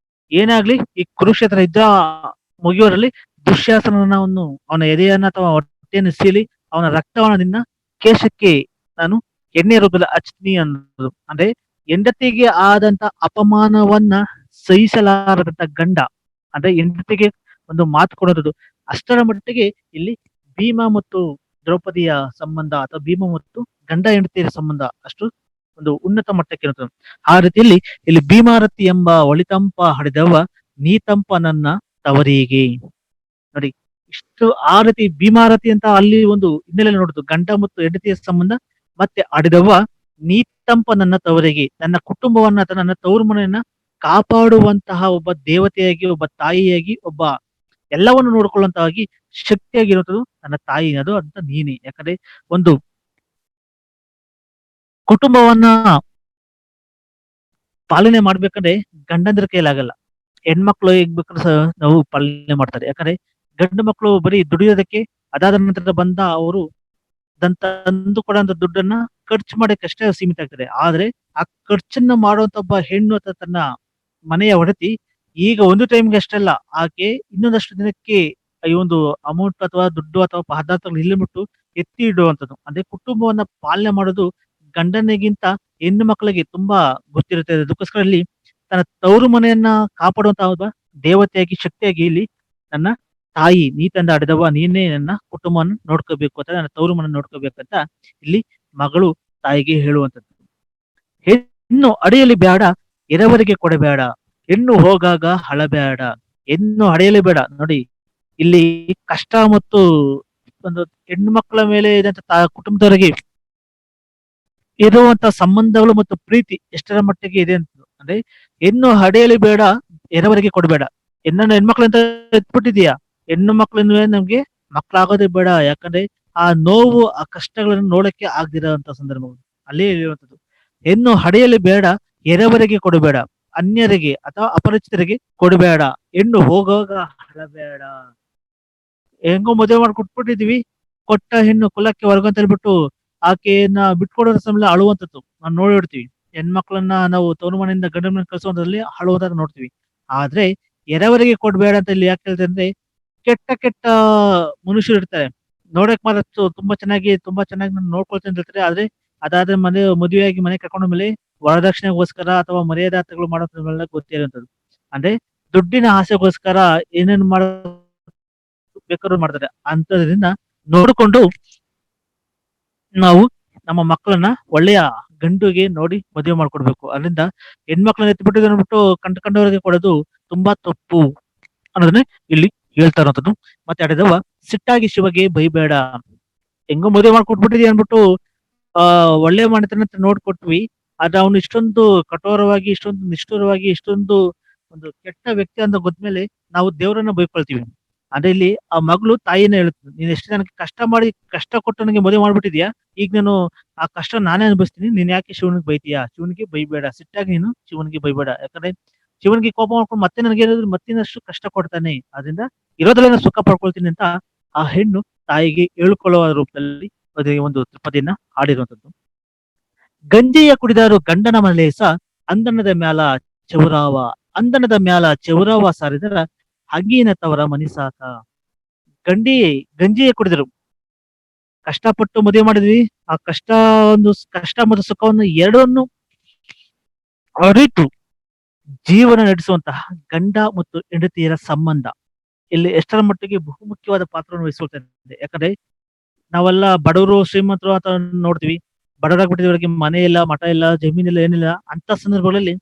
ಏನಾಗ್ಲಿ ಈ ಕುರುಕ್ಷೇತ್ರ ಯುದ್ಧ ಮುಗಿಯೋರಲ್ಲಿ ದುಶ್ಯಾಸನವನ್ನು ಅವನ ಎದೆಯನ್ನ ಅಥವಾ ಹೊಟ್ಟೆಯನ್ನು ಸೀಳಿ ಅವನ ರಕ್ತವನ್ನ ನಿನ್ನ ಕೇಶಕ್ಕೆ ನಾನು ಎಣ್ಣೆ ರೂಪದಲ್ಲಿ ಹಚ್ತೀನಿ ಅನ್ನೋದು. ಅಂದ್ರೆ ಹೆಂಡತಿಗೆ ಆದಂತ ಅಪಮಾನವನ್ನ ಸಹಿಸಲಾರದಂತ ಗಂಡ, ಅಂದ್ರೆ ಹೆಂಡತಿಗೆ ಒಂದು ಮಾತು ಕೊಡೋದು. ಅಷ್ಟರ ಮಟ್ಟಿಗೆ ಇಲ್ಲಿ ಭೀಮ ಮತ್ತು ದ್ರೌಪದಿಯ ಸಂಬಂಧ ಅಥವಾ ಭೀಮ ಮತ್ತು ಗಂಡ ಹೆಂಡತಿಯರ ಸಂಬಂಧ ಅಷ್ಟು ಒಂದು ಉನ್ನತ ಮಟ್ಟಕ್ಕೆ ಇರುತ್ತದೆ. ಆ ರೀತಿಯಲ್ಲಿ ಇಲ್ಲಿ ಭೀಮಾರತಿ ಎಂಬ ಒಳಿತಂಪ ಹಡೆದವ ನೀತಂಪ ನನ್ನ ತವರಿಗೆ. ನೋಡಿ, ಇಷ್ಟು ಆ ರೀತಿ ಭೀಮಾರತಿ ಅಂತ ಅಲ್ಲಿ ಒಂದು ಹಿನ್ನೆಲೆ ನೋಡುದು, ಗಂಡ ಮತ್ತು ಹೆಂಡತಿಯ ಸಂಬಂಧ. ಮತ್ತೆ ಆಡಿದವ ನೀತಂಪ ನನ್ನ ತವರಿಗೆ, ನನ್ನ ಕುಟುಂಬವನ್ನ ಅಥವಾ ನನ್ನ ತವರು ಮನೆಯನ್ನ ಕಾಪಾಡುವಂತಹ ಒಬ್ಬ ದೇವತೆಯಾಗಿ, ಒಬ್ಬ ತಾಯಿಯಾಗಿ, ಒಬ್ಬ ಎಲ್ಲವನ್ನು ನೋಡ್ಕೊಳ್ಳುವಂತಾಗಿ ಶಕ್ತಿಯಾಗಿರುವುದು ನನ್ನ ತಾಯಿ, ಅದು ಅಂತ ನೀನೆ. ಯಾಕಂದ್ರೆ ಒಂದು ಕುಟುಂಬವನ್ನ ಪಾಲನೆ ಮಾಡ್ಬೇಕಂದ್ರೆ ಗಂಡಂದ್ರ ಕೈಲಾಗಲ್ಲ, ಹೆಣ್ಮಕ್ಳು ಹೇಗ್ಬೇಕಂದ್ರೆ ಸಹ ನಾವು ಪಾಲನೆ ಮಾಡ್ತಾರೆ. ಯಾಕಂದ್ರೆ ಗಂಡು ಮಕ್ಕಳು ಬರೀ ದುಡಿಯೋದಕ್ಕೆ, ಅದಾದ ನಂತರ ಬಂದ ಅವರು ತಂದು ಕೊಡುವಂತ ದುಡ್ಡನ್ನ ಖರ್ಚು ಮಾಡಕ್ಕಷ್ಟೇ ಸೀಮಿತ ಆಗ್ತದೆ. ಆದ್ರೆ ಆ ಖರ್ಚನ್ನ ಮಾಡುವಂತ ಒಬ್ಬ ಹೆಣ್ಣು ಅಥವಾ ತನ್ನ ಮನೆಯ ಒಡತಿ ಈಗ ಒಂದು ಟೈಮ್ಗೆ ಅಷ್ಟಲ್ಲ, ಆಕೆ ಇನ್ನೊಂದಷ್ಟು ದಿನಕ್ಕೆ ಈ ಒಂದು ಅಮೌಂಟ್ ಅಥವಾ ದುಡ್ಡು ಅಥವಾ ಪದಾರ್ಥಗಳು ಇಲ್ಲಿ ಬಿಟ್ಟು ಎತ್ತಿ ಇಡುವಂಥದ್ದು. ಅಂದ್ರೆ ಕುಟುಂಬವನ್ನ ಪಾಲನೆ ಮಾಡೋದು ಗಂಡನಿಗಿಂತ ಹೆಣ್ಣು ಮಕ್ಕಳಿಗೆ ತುಂಬಾ ಗೊತ್ತಿರುತ್ತೆ. ಅದಕ್ಕೋಸ್ಕರ ಇಲ್ಲಿ ತನ್ನ ತವರು ಮನೆಯನ್ನ ಕಾಪಾಡುವಂತ ಒಬ್ಬ ದೇವತೆಯಾಗಿ, ಶಕ್ತಿಯಾಗಿ ಇಲ್ಲಿ ನನ್ನ ತಾಯಿ ನೀ ತಂದ ಆಡಿದವ ನೀನೇ ನನ್ನ ಕುಟುಂಬವನ್ನು ನೋಡ್ಕೋಬೇಕು ಅಂತ, ನನ್ನ ತವರು ಮನೆ ನೋಡ್ಕೋಬೇಕಂತ ಇಲ್ಲಿ ಮಗಳು ತಾಯಿಗೆ ಹೇಳುವಂಥದ್ದು. ಹೆಣ್ಣು ಅಡಿಯಲ್ಲಿ ಬೇಡ, ಎರವರಿಗೆ ಕೊಡಬೇಡ, ಹೆಣ್ಣು ಹೋಗಾಗ ಹಳಬೇಡ, ಹೆಣ್ಣು ಅಡೆಯಲೇ ಬೇಡ. ನೋಡಿ, ಇಲ್ಲಿ ಕಷ್ಟ ಮತ್ತು ಒಂದು ಹೆಣ್ಣು ಮಕ್ಕಳ ಮೇಲೆ ಇದಂತ ಕುಟುಂಬದವರಿಗೆ ಇರುವಂತ ಸಂಬಂಧಗಳು ಮತ್ತು ಪ್ರೀತಿ ಎಷ್ಟರ ಮಟ್ಟಿಗೆ ಇದೆ ಅಂತ ಅಂದ್ರೆ ಹೆಣ್ಣು ಹಡೆಯಲಿ ಬೇಡ, ಎರವರಿಗೆ ಕೊಡಬೇಡ. ಹೆಣ್ಮಕ್ಳಂತ ಎತ್ಬಿಟ್ಟಿದೀಯಾ, ಹೆಣ್ಣು ಮಕ್ಳನ್ನು ನಮ್ಗೆ ಮಕ್ಳಾಗೋದೇ ಬೇಡ. ಯಾಕಂದ್ರೆ ಆ ನೋವು ಆ ಕಷ್ಟಗಳನ್ನು ನೋಡಕ್ಕೆ ಆಗದಿರೋಂತ ಸಂದರ್ಭಗಳು ಅಲ್ಲೇ ಇರುವಂತದ್ದು. ಹೆಣ್ಣು ಹಡೆಯಲಿ ಬೇಡ, ಎರವರಿಗೆ ಕೊಡಬೇಡ, ಅನ್ಯರಿಗೆ ಅಥವಾ ಅಪರಿಚಿತರಿಗೆ ಕೊಡಬೇಡ, ಹೆಣ್ಣು ಹೋಗುವಾಗ ಹಳಬೇಡ. ಹೆಂಗೋ ಮದುವೆ ಮಾಡಿ ಕೊಟ್ಬಿಟ್ಟಿದೀವಿ, ಕೊಟ್ಟ ಹೆಣ್ಣು ಕುಲಕ್ಕೆ ವರ್ಗ ಅಂತ ಹೇಳ್ಬಿಟ್ಟು ಆಕೆಯನ್ನ ಬಿಟ್ಕೊಡೋದ್ರ ಸಮಯ ಅಳುವಂತದ್ದು ನಾವು ನೋಡಿರ್ತೀವಿ. ಹೆಣ್ಮಕ್ಳನ್ನ ನಾವು ತವರು ಮನೆಯಿಂದ ಗಂಡನ ಮನೆ ಕಳ್ಸೋದ್ರಲ್ಲಿ ಅಳುವಂತ ನೋಡ್ತೀವಿ. ಆದ್ರೆ ಎರವರಿಗೆ ಕೊಡ್ಬೇಡ ಅಂತ ಇಲ್ಲಿ ಯಾಕೆ ಹೇಳ್ತಾರೆ ಅಂದ್ರೆ, ಕೆಟ್ಟ ಕೆಟ್ಟ ಮನುಷ್ಯರು ಇರ್ತಾರೆ, ನೋಡಕ್ ಮಾತ್ರ ತುಂಬಾ ಚೆನ್ನಾಗಿ ನಾನು ನೋಡ್ಕೊಳ್ತೀನಿ ಅಂತ ಹೇಳ್ತಾರೆ. ಆದ್ರೆ ಅದಾದ್ರೆ ಮದುವೆಯಾಗಿ ಮನೆ ಕರ್ಕೊಂಡ ಮೇಲೆ ವರದಕ್ಷಿಣೆಗೋಸ್ಕರ ಅಥವಾ ಮರ್ಯಾದಾರ್ಥಗಳು ಮಾಡೋದ್ರಲ್ಲ ಗೊತ್ತಿರುವಂತದ್ದು. ಅಂದ್ರೆ ದುಡ್ಡಿನ ಆಸೆಗೋಸ್ಕರ ಏನೇನು ಮಾಡ ಬೇಕಾದ್ರೂ ಮಾಡ್ತಾರೆ. ಅಂತದ್ರಿಂದ ನೋಡಿಕೊಂಡು ನಾವು ನಮ್ಮ ಮಕ್ಕಳನ್ನ ಒಳ್ಳೆಯ ಗಂಡುಗೆ ನೋಡಿ ಮದುವೆ ಮಾಡ್ಕೊಡ್ಬೇಕು. ಅದ್ರಿಂದ ಹೆಣ್ಮಕ್ಳನ್ನ ಎತ್ಬಿಟ್ಟು ಅಂದ್ಬಿಟ್ಟು ಕಂಡವರಿಗೆ ಕೊಡೋದು ತುಂಬಾ ತಪ್ಪು ಅನ್ನೋದನ್ನ ಇಲ್ಲಿ ಹೇಳ್ತಾ ಇರುವಂತದ್ದು. ಮತ್ತೆ ಅಡೆದವ ಸಿಟ್ಟಾಗಿ ಶಿವಗೆ ಬೈಬೇಡ. ಹೆಂಗೋ ಮದುವೆ ಮಾಡ್ಕೊಟ್ಬಿಟ್ಟಿದೀವಿ ಅನ್ಬಿಟ್ಟು ಒಳ್ಳೆ ಮನೆತನ ಅಂತ ನೋಡ್ಕೊಟ್ವಿ, ಆದ್ರೆ ಅವನು ಇಷ್ಟೊಂದು ಕಠೋರವಾಗಿ, ಇಷ್ಟೊಂದು ನಿಷ್ಠುರವಾಗಿ, ಇಷ್ಟೊಂದು ಒಂದು ಕೆಟ್ಟ ವ್ಯಕ್ತಿ ಅಂತ ಗೊತ್ಮೇಲೆ ನಾವು ದೇವರನ್ನ ಬೈಕೊಳ್ತೀವಿ. ಅಂದ್ರೆ ಇಲ್ಲಿ ಆ ಮಗಳು ತಾಯಿನ ಹೇಳುತ್ತೆ, ನೀನ್ ಎಷ್ಟು ನನಗೆ ಕಷ್ಟ ಕೊಟ್ಟು ನನಗೆ ಮದುವೆ ಮಾಡ್ಬಿಟ್ಟಿದ್ಯಾ, ಈಗ ನಾನು ಆ ಕಷ್ಟ ನಾನೇ ಅನುಭವಿಸ್ತೀನಿ, ನೀನ್ ಯಾಕೆ ಶಿವನಿಗೆ ಬೈತೀಯಾ? ಶಿವನಿಗೆ ಬೈಬೇಡ, ಸಿಟ್ಟಾಗಿ ನೀನು ಶಿವನಿಗೆ ಬೈಬೇಡ. ಯಾಕಂದ್ರೆ ಶಿವನಿಗೆ ಕೋಪ ಮಾಡ್ಕೊಂಡು ಮತ್ತೆ ನನಗೆ ಏನಾದ್ರು ಮತ್ತಿನಷ್ಟು ಕಷ್ಟ ಕೊಡ್ತಾನೆ, ಅದರಿಂದ ಇರೋದ್ರಲ್ಲೇ ನಾನು ಸುಖ ಪಡ್ಕೊಳ್ತೀನಿ ಅಂತ ಆ ಹೆಣ್ಣು ತಾಯಿಗೆ ಹೇಳ್ಕೊಳ್ಳುವ ರೂಪದಲ್ಲಿ ಒಂದು ತ್ರಿಪದಿಯನ್ನ ಹಾಡಿರುವಂತದ್ದು. ಗಂಜಿಯ ಕುಡಿದಾರು ಗಂಡನ ಮಲೇಸ, ಅಂದನದ ಮ್ಯಾಲ ಚೌರಾವ, ಅಂದನದ ಮ್ಯಾಲ ಚೌರಾವ ಸಾರಿದರ ಹಂಗಿನ ತವರ ಮನಿಸಾಕ. ಗಂಜಿಯ ಕುಡಿದರು, ಕಷ್ಟಪಟ್ಟು ಮದುವೆ ಮಾಡಿದ್ವಿ, ಆ ಕಷ್ಟ ಮತ್ತು ಸುಖವನ್ನು ಎರಡನ್ನು ಅರಿತು ಜೀವನ ನಡೆಸುವಂತಹ ಗಂಡ ಮತ್ತು ಹೆಂಡತಿಯರ ಸಂಬಂಧ ಇಲ್ಲಿ ಎಷ್ಟರ ಮಟ್ಟಿಗೆ ಬಹುಮುಖ್ಯವಾದ ಪಾತ್ರವನ್ನು ವಹಿಸ್ಕೊಳ್ತಾ. ಯಾಕಂದ್ರೆ ನಾವೆಲ್ಲ ಬಡವರು ಶ್ರೀಮಂತರು ಅಂತ ನೋಡ್ತೀವಿ, ಬಡವರಾಗ್ಬಿಟ್ಟಿದವರಿಗೆ ಮನೆ ಇಲ್ಲ, ಮಠ ಇಲ್ಲ, ಜಮೀನಿಲ್ಲ, ಏನಿಲ್ಲ. ಅಂತ ಸಂದರ್ಭಗಳಲ್ಲಿ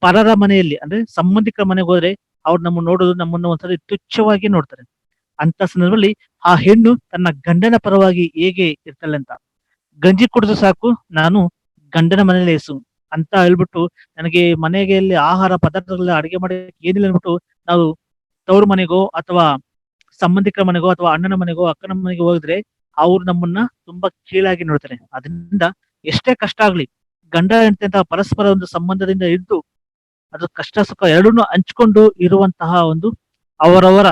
ಪರರ ಮನೆಯಲ್ಲಿ ಅಂದ್ರೆ ಸಂಬಂಧಿಕರ ಮನೆಗೆ ಹೋದ್ರೆ ಅವ್ರು ನೋಡೋದು ನಮ್ಮನ್ನ ಒಂದ್ಸರಿ ತುಚ್ಛವಾಗಿ ನೋಡ್ತಾರೆ. ಅಂತ ಸಂದರ್ಭದಲ್ಲಿ ಆ ಹೆಣ್ಣು ತನ್ನ ಗಂಡನ ಪರವಾಗಿ ಹೇಗೆ ಇರ್ತಾಳೆ ಅಂತ, ಗಂಜಿ ಕುಡಿದು ಸಾಕು ನಾನು ಗಂಡನ ಮನೇಲಿ ಏಸು ಅಂತ ಹೇಳ್ಬಿಟ್ಟು, ನನಗೆ ಮನೆಗೆ ಆಹಾರ ಪದಾರ್ಥಗಳ ಅಡಿಗೆ ಮಾಡಿ ಏನಿಲ್ಲ ಅಂದ್ಬಿಟ್ಟು ನಾವು ತವ್ರ ಮನೆಗೋ ಅಥವಾ ಸಂಬಂಧಿಕರ ಮನೆಗೋ ಅಥವಾ ಅಣ್ಣನ ಮನೆಗೋ ಅಕ್ಕನ ಮನೆಗೆ ಹೋಗಿದ್ರೆ ಅವ್ರು ನಮ್ಮನ್ನ ತುಂಬಾ ಕೀಳಾಗಿ ನೋಡ್ತಾರೆ. ಅದರಿಂದ ಎಷ್ಟೇ ಕಷ್ಟ ಆಗ್ಲಿ, ಗಂಡ ಹೆಂಡತಿ ಅಂತ ಪರಸ್ಪರ ಒಂದು ಸಂಬಂಧದಿಂದ ಇದ್ದು ಅದು ಕಷ್ಟ ಸುಖ ಎರಡನ್ನೂ ಹಂಚ್ಕೊಂಡು ಇರುವಂತಹ ಒಂದು ಅವರವರ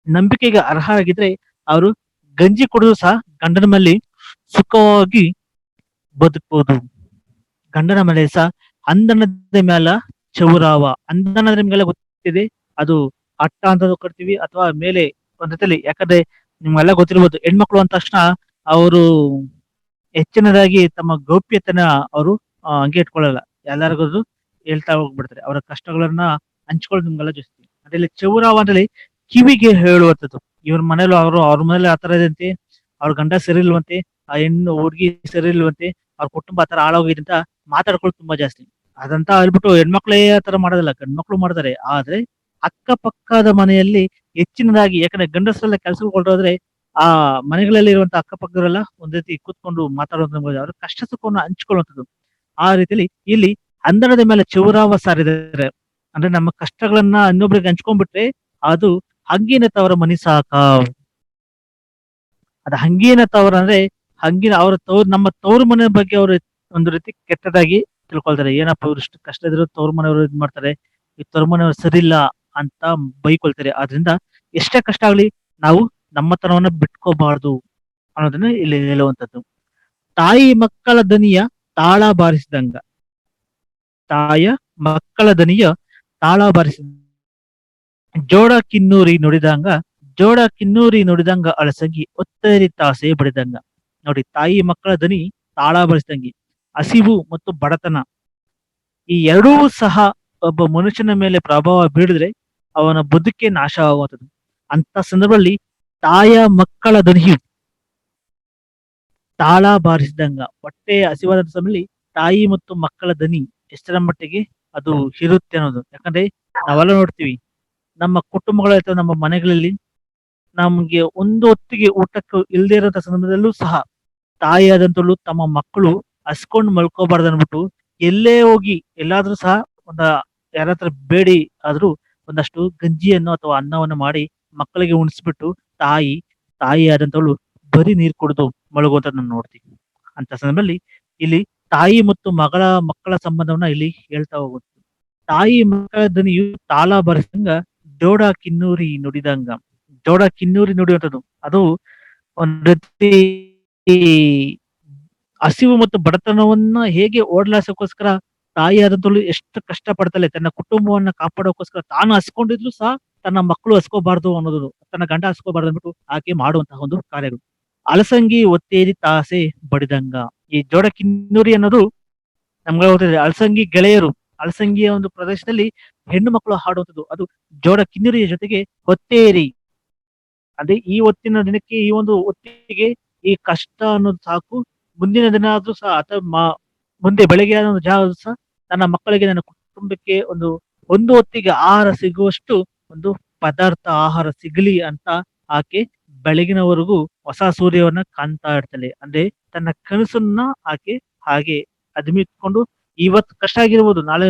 ನಂಬಿಕೆಗೆ ಅರ್ಹರಾಗಿದ್ರೆ ಅವರು ಗಂಜಿ ಕುಡಿದು ಸಹ ಗಂಡನ ಮೇಲೆ ಸುಖವಾಗಿ ಬದುಕಬಹುದು. ಗಂಡನ ಮೇಲೆ ಸಹ ಅಂದನದ ಮ್ಯಾಲ ಚೌರಾವ, ಅಂದನದ ಮೇಲೆ ಗೊತ್ತಿದೆ, ಅದು ಅಟ್ಟ ಅಂತ ಕರಿತೀವಿ ಅಥವಾ ಮೇಲೆ ಒಂದ್ ರೀತಿಯಲ್ಲಿ. ಯಾಕಂದ್ರೆ ನಿಮ್ಗೆಲ್ಲ ಗೊತ್ತಿರ್ಬೋದು, ಹೆಣ್ಮಕ್ಳು ಅಂದ ತಕ್ಷಣ ಅವರು ಹೆಚ್ಚಿನದಾಗಿ ತಮ್ಮ ಗೌಪ್ಯತೆನ ಅವರು ಹಂಗೆ ಇಟ್ಕೊಳ್ಳಲ್ಲ, ಎಲ್ಲರಿಗೂ ಹೇಳ್ತಾ ಹೋಗ್ಬಿಡ್ತಾರೆ ಅವರ ಕಷ್ಟಗಳನ್ನ ಹಂಚ್ಕೊಳ್ಳೋದು. ನಿಮ್ಗೆಲ್ಲ ಜಾಸ್ತಿ ಅದ್ರಲ್ಲಿ ಚೌರಾವ ಅಂದ್ರೆ ಕಿವಿಗೆ ಹೇಳುವಂಥದ್ದು. ಇವ್ರ ಮನೇಲಿ ಅವ್ರ ಮನೇಲಿ ಆತರ ಇದಂತೆ, ಅವ್ರ ಗಂಡ ಸರಿ ಇಲ್ವಂತೆ, ಆ ಹೆಣ್ಣು ಹುಡುಗಿ ಸರಿ ಇಲ್ವಂತೆ, ಅವ್ರ ಕುಟುಂಬ ಆತರ ಹಾಳಾಗೋಗಿದೆ ಅಂತ ಮಾತಾಡ್ಕೊಳ್ಳೋದು ತುಂಬಾ ಜಾಸ್ತಿ. ಅದಂತ ಹೇಳ್ಬಿಟ್ಟು ಹೆಣ್ಮಕ್ಳೇ ಆತರ ಮಾಡೋದಿಲ್ಲ, ಗಂಡ್ಮಕ್ಳು ಮಾಡ್ತಾರೆ. ಆದ್ರೆ ಅಕ್ಕಪಕ್ಕದ ಮನೆಯಲ್ಲಿ ಹೆಚ್ಚಿನದಾಗಿ, ಯಾಕಂದ್ರೆ ಗಂಡಸರೆಲ್ಲ ಕೆಲ್ಸಕ್ಕೆ ಹೊರಟೋದ್ರೆ ಆ ಮನೆಗಳಲ್ಲಿ ಇರುವಂತ ಅಕ್ಕಪಕ್ಕದವರೆಲ್ಲ ಒಂದ್ ರೀತಿ ಕೂತ್ಕೊಂಡು ಮಾತಾಡೋದು, ಅವ್ರ ಕಷ್ಟ ಸುಖವನ್ನು ಹಂಚ್ಕೊಳ್ಳುವಂಥದ್ದು. ಆ ರೀತಿಯಲ್ಲಿ ಇಲ್ಲಿ ಅಂದನದ ಮೇಲೆ ಚೌರಾವ ಸಾರಿದರೆ ಅಂದ್ರೆ ನಮ್ಮ ಕಷ್ಟಗಳನ್ನ ಇನ್ನೊಬ್ರಿಗೆ ಹಂಚ್ಕೊಂಡ್ಬಿಟ್ರೆ ಅದು ಹಂಗಿನ ತವರ ಮನಿ ಸಾಕ. ಅದ ಹಂಗಿನ ತವರ ಅಂದ್ರೆ ಅವ್ರ ನಮ್ಮ ತವ್ರ ಮನೆ ಬಗ್ಗೆ ಅವರು ಒಂದು ರೀತಿ ಕೆಟ್ಟದಾಗಿ ತಿಳ್ಕೊಳ್ತಾರೆ. ಏನಪ್ಪ ಇವ್ರು ಇಷ್ಟು ಕಷ್ಟ ಇದ್ರು ತವ್ರ ಮನೆಯವರು ಇದ್ ಮಾಡ್ತಾರೆ, ಈ ತವ್ರ ಮನೆಯವರು ಸರಿ ಇಲ್ಲ ಅಂತ ಬೈಕೊಳ್ತಾರೆ. ಆದ್ರಿಂದ ಎಷ್ಟೇ ಕಷ್ಟ ಆಗ್ಲಿ ನಾವು ನಮ್ಮತನವನ್ನ ಬಿಟ್ಕೋಬಾರ್ದು ಅನ್ನೋದನ್ನ ಇಲ್ಲಿ ಹೇಳುವಂಥದ್ದು. ತಾಯಿ ಮಕ್ಕಳ ದನಿಯ ತಾಳ ಬಾರಿಸಿದಂಗ, ತಾಯ ಮಕ್ಕಳ ದನಿಯ ತಾಳ ಬಾರಿಸಿದ ಜೋಡ ಕಿನ್ನೂರಿ ನುಡಿದಂಗ ಅಳಸಂಗಿ ಒತ್ತರಿ ತಾಸೆ ಬಡಿದಂಗ. ನೋಡಿ, ತಾಯಿ ಮಕ್ಕಳ ದನಿ ತಾಳ ಬಾರಿಸಿದಂಗಿ, ಹಸಿವು ಮತ್ತು ಬಡತನ ಈ ಎರಡೂ ಸಹ ಒಬ್ಬ ಮನುಷ್ಯನ ಮೇಲೆ ಪ್ರಭಾವ ಬೀಳಿದ್ರೆ ಅವನ ಬದುಕೆ ನಾಶ ಆಗುವಂಥದ್ದು. ಅಂತ ಸಂದರ್ಭದಲ್ಲಿ ತಾಯ ಮಕ್ಕಳ ದನಿಯು ತಾಳ ಬಾರಿಸಿದಂಗ, ಹೊಟ್ಟೆ ಹಸಿವಾದ ಸಮಯದಲ್ಲಿ ತಾಯಿ ಮತ್ತು ಮಕ್ಕಳ ದನಿ ಎಷ್ಟರ ಮಟ್ಟಿಗೆ ಅದು ಇರುತ್ತೆ ಅನ್ನೋದು. ಯಾಕಂದ್ರೆ ನಾವೆಲ್ಲ ನೋಡ್ತೀವಿ, ನಮ್ಮ ಕುಟುಂಬಗಳ ಅಥವಾ ನಮ್ಮ ಮನೆಗಳಲ್ಲಿ ನಮ್ಗೆ ಒಂದು ಹೊತ್ತಿಗೆ ಊಟಕ್ಕೆ ಇಲ್ಲದೆ ಇರುವಂತಹ ಸಂದರ್ಭದಲ್ಲೂ ಸಹ ತಾಯಿಯಾದಂತಳು ತಮ್ಮ ಮಕ್ಕಳು ಹಸ್ಕೊಂಡ್ ಮಲ್ಕೋಬಾರ್ದು ಅನ್ಬಿಟ್ಟು ಎಲ್ಲೇ ಹೋಗಿ ಎಲ್ಲಾದ್ರೂ ಸಹ ಒಂದ ಯಾರತ್ರ ಬೇಡಿ ಆದ್ರೂ ಒಂದಷ್ಟು ಗಂಜಿಯನ್ನು ಅಥವಾ ಅನ್ನವನ್ನು ಮಾಡಿ ಮಕ್ಕಳಿಗೆ ಉಣಿಸ್ಬಿಟ್ಟು ತಾಯಿ ತಾಯಿ ಆದಂತವಳು ಬರೀ ನೀರ್ ಕುಡಿದು ಮಲಗುವಂತದ್ ನಾವು ನೋಡ್ತೀವಿ. ಅಂತ ಸಂದರ್ಭದಲ್ಲಿ ಇಲ್ಲಿ ತಾಯಿ ಮತ್ತು ಮಕ್ಕಳ ಸಂಬಂಧವನ್ನ ಇಲ್ಲಿ ಹೇಳ್ತಾ ಹೋಗುತ್ತೆ. ತಾಯಿ ಮಕ್ಕಳ ಧ್ವನಿಯು ತಾಳ ಬರೆಸಂಗ ಜೋಡ ಕಿನ್ನೂರಿ ನುಡಿದಂಗ. ಜೋಡ ಕಿನ್ನೂರಿ ನುಡಿಯುವಂಥದ್ದು ಅದು ಒಂದ್ ರೀತಿ ಹಸಿವು ಮತ್ತು ಬಡತನವನ್ನ ಹೇಗೆ ಓಡ್ಲಾಸಕ್ಕೋಸ್ಕರ ತಾಯಿಯಾದಂತವಳು ಎಷ್ಟು ಕಷ್ಟ ಪಡ್ತಾಳೆ ತನ್ನ ಕುಟುಂಬವನ್ನ ಕಾಪಾಡೋಕೋಸ್ಕರ ತಾನು ಹಸ್ಕೊಂಡಿದ್ರು ಸಹ ತನ್ನ ಮಕ್ಕಳು ಹಸ್ಕೋಬಾರ್ದು ಅನ್ನೋದು ತನ್ನ ಗಂಡ ಹಸ್ಕೋಬಾರ್ದು ಅಂದ್ಬಿಟ್ಟು ಆಕೆ ಮಾಡುವಂತಹ ಒಂದು ಕಾರ್ಯಗಳು. ಅಲಸಂಗಿ ಒತ್ತೇರಿ ತಾಸೆ ಬಡಿದಂಗ. ಈ ಜೋಡ ಕಿನ್ನೂರಿ ಅನ್ನೋದು ನಮ್ಗೆ ಗೊತ್ತಿದೆ. ಅಲಸಂಗಿ ಗೆಳೆಯರು ಅಲಸಂಗಿಯ ಒಂದು ಪ್ರದೇಶದಲ್ಲಿ ಹೆಣ್ಣು ಮಕ್ಕಳು ಹಾಡುವಂಥದ್ದು ಅದು ಜೋಡ ಕಿನ್ನೂರಿಯ ಜೊತೆಗೆ ಹೊತ್ತೇರಿ. ಅದೇ ಈ ಹೊತ್ತಿನ ದಿನಕ್ಕೆ ಈ ಒಂದು ಹೊತ್ತಿಗೆ ಈ ಕಷ್ಟ ಅನ್ನೋದು ಸಾಕು. ಮುಂದಿನ ದಿನ ಆದ್ರೂ ಸಹ ಅಥವಾ ಮುಂದೆ ಬೆಳಗ್ಗೆ ಆದ ಒಂದು ಜಾವ ಸಹ ನನ್ನ ಮಕ್ಕಳಿಗೆ ನನ್ನ ಕುಟುಂಬಕ್ಕೆ ಒಂದು ಹೊತ್ತಿಗೆ ಆಹಾರ ಸಿಗುವಷ್ಟು ಒಂದು ಪದಾರ್ಥ ಆಹಾರ ಸಿಗಲಿ ಅಂತ ಆಕೆ ಬೆಳಗಿನವರೆಗೂ ಹೊಸ ಸೂರ್ಯವನ್ನ ಕಾಣ್ತಾ ಇರ್ತಾಳೆ. ಅಂದ್ರೆ ತನ್ನ ಕನಸನ್ನ ಆಕೆ ಹಾಗೆ ಅದ್ಮಿಟ್ಕೊಂಡು ಇವತ್ತು ಕಷ್ಟ ಆಗಿರ್ಬೋದು, ನಾಳೆ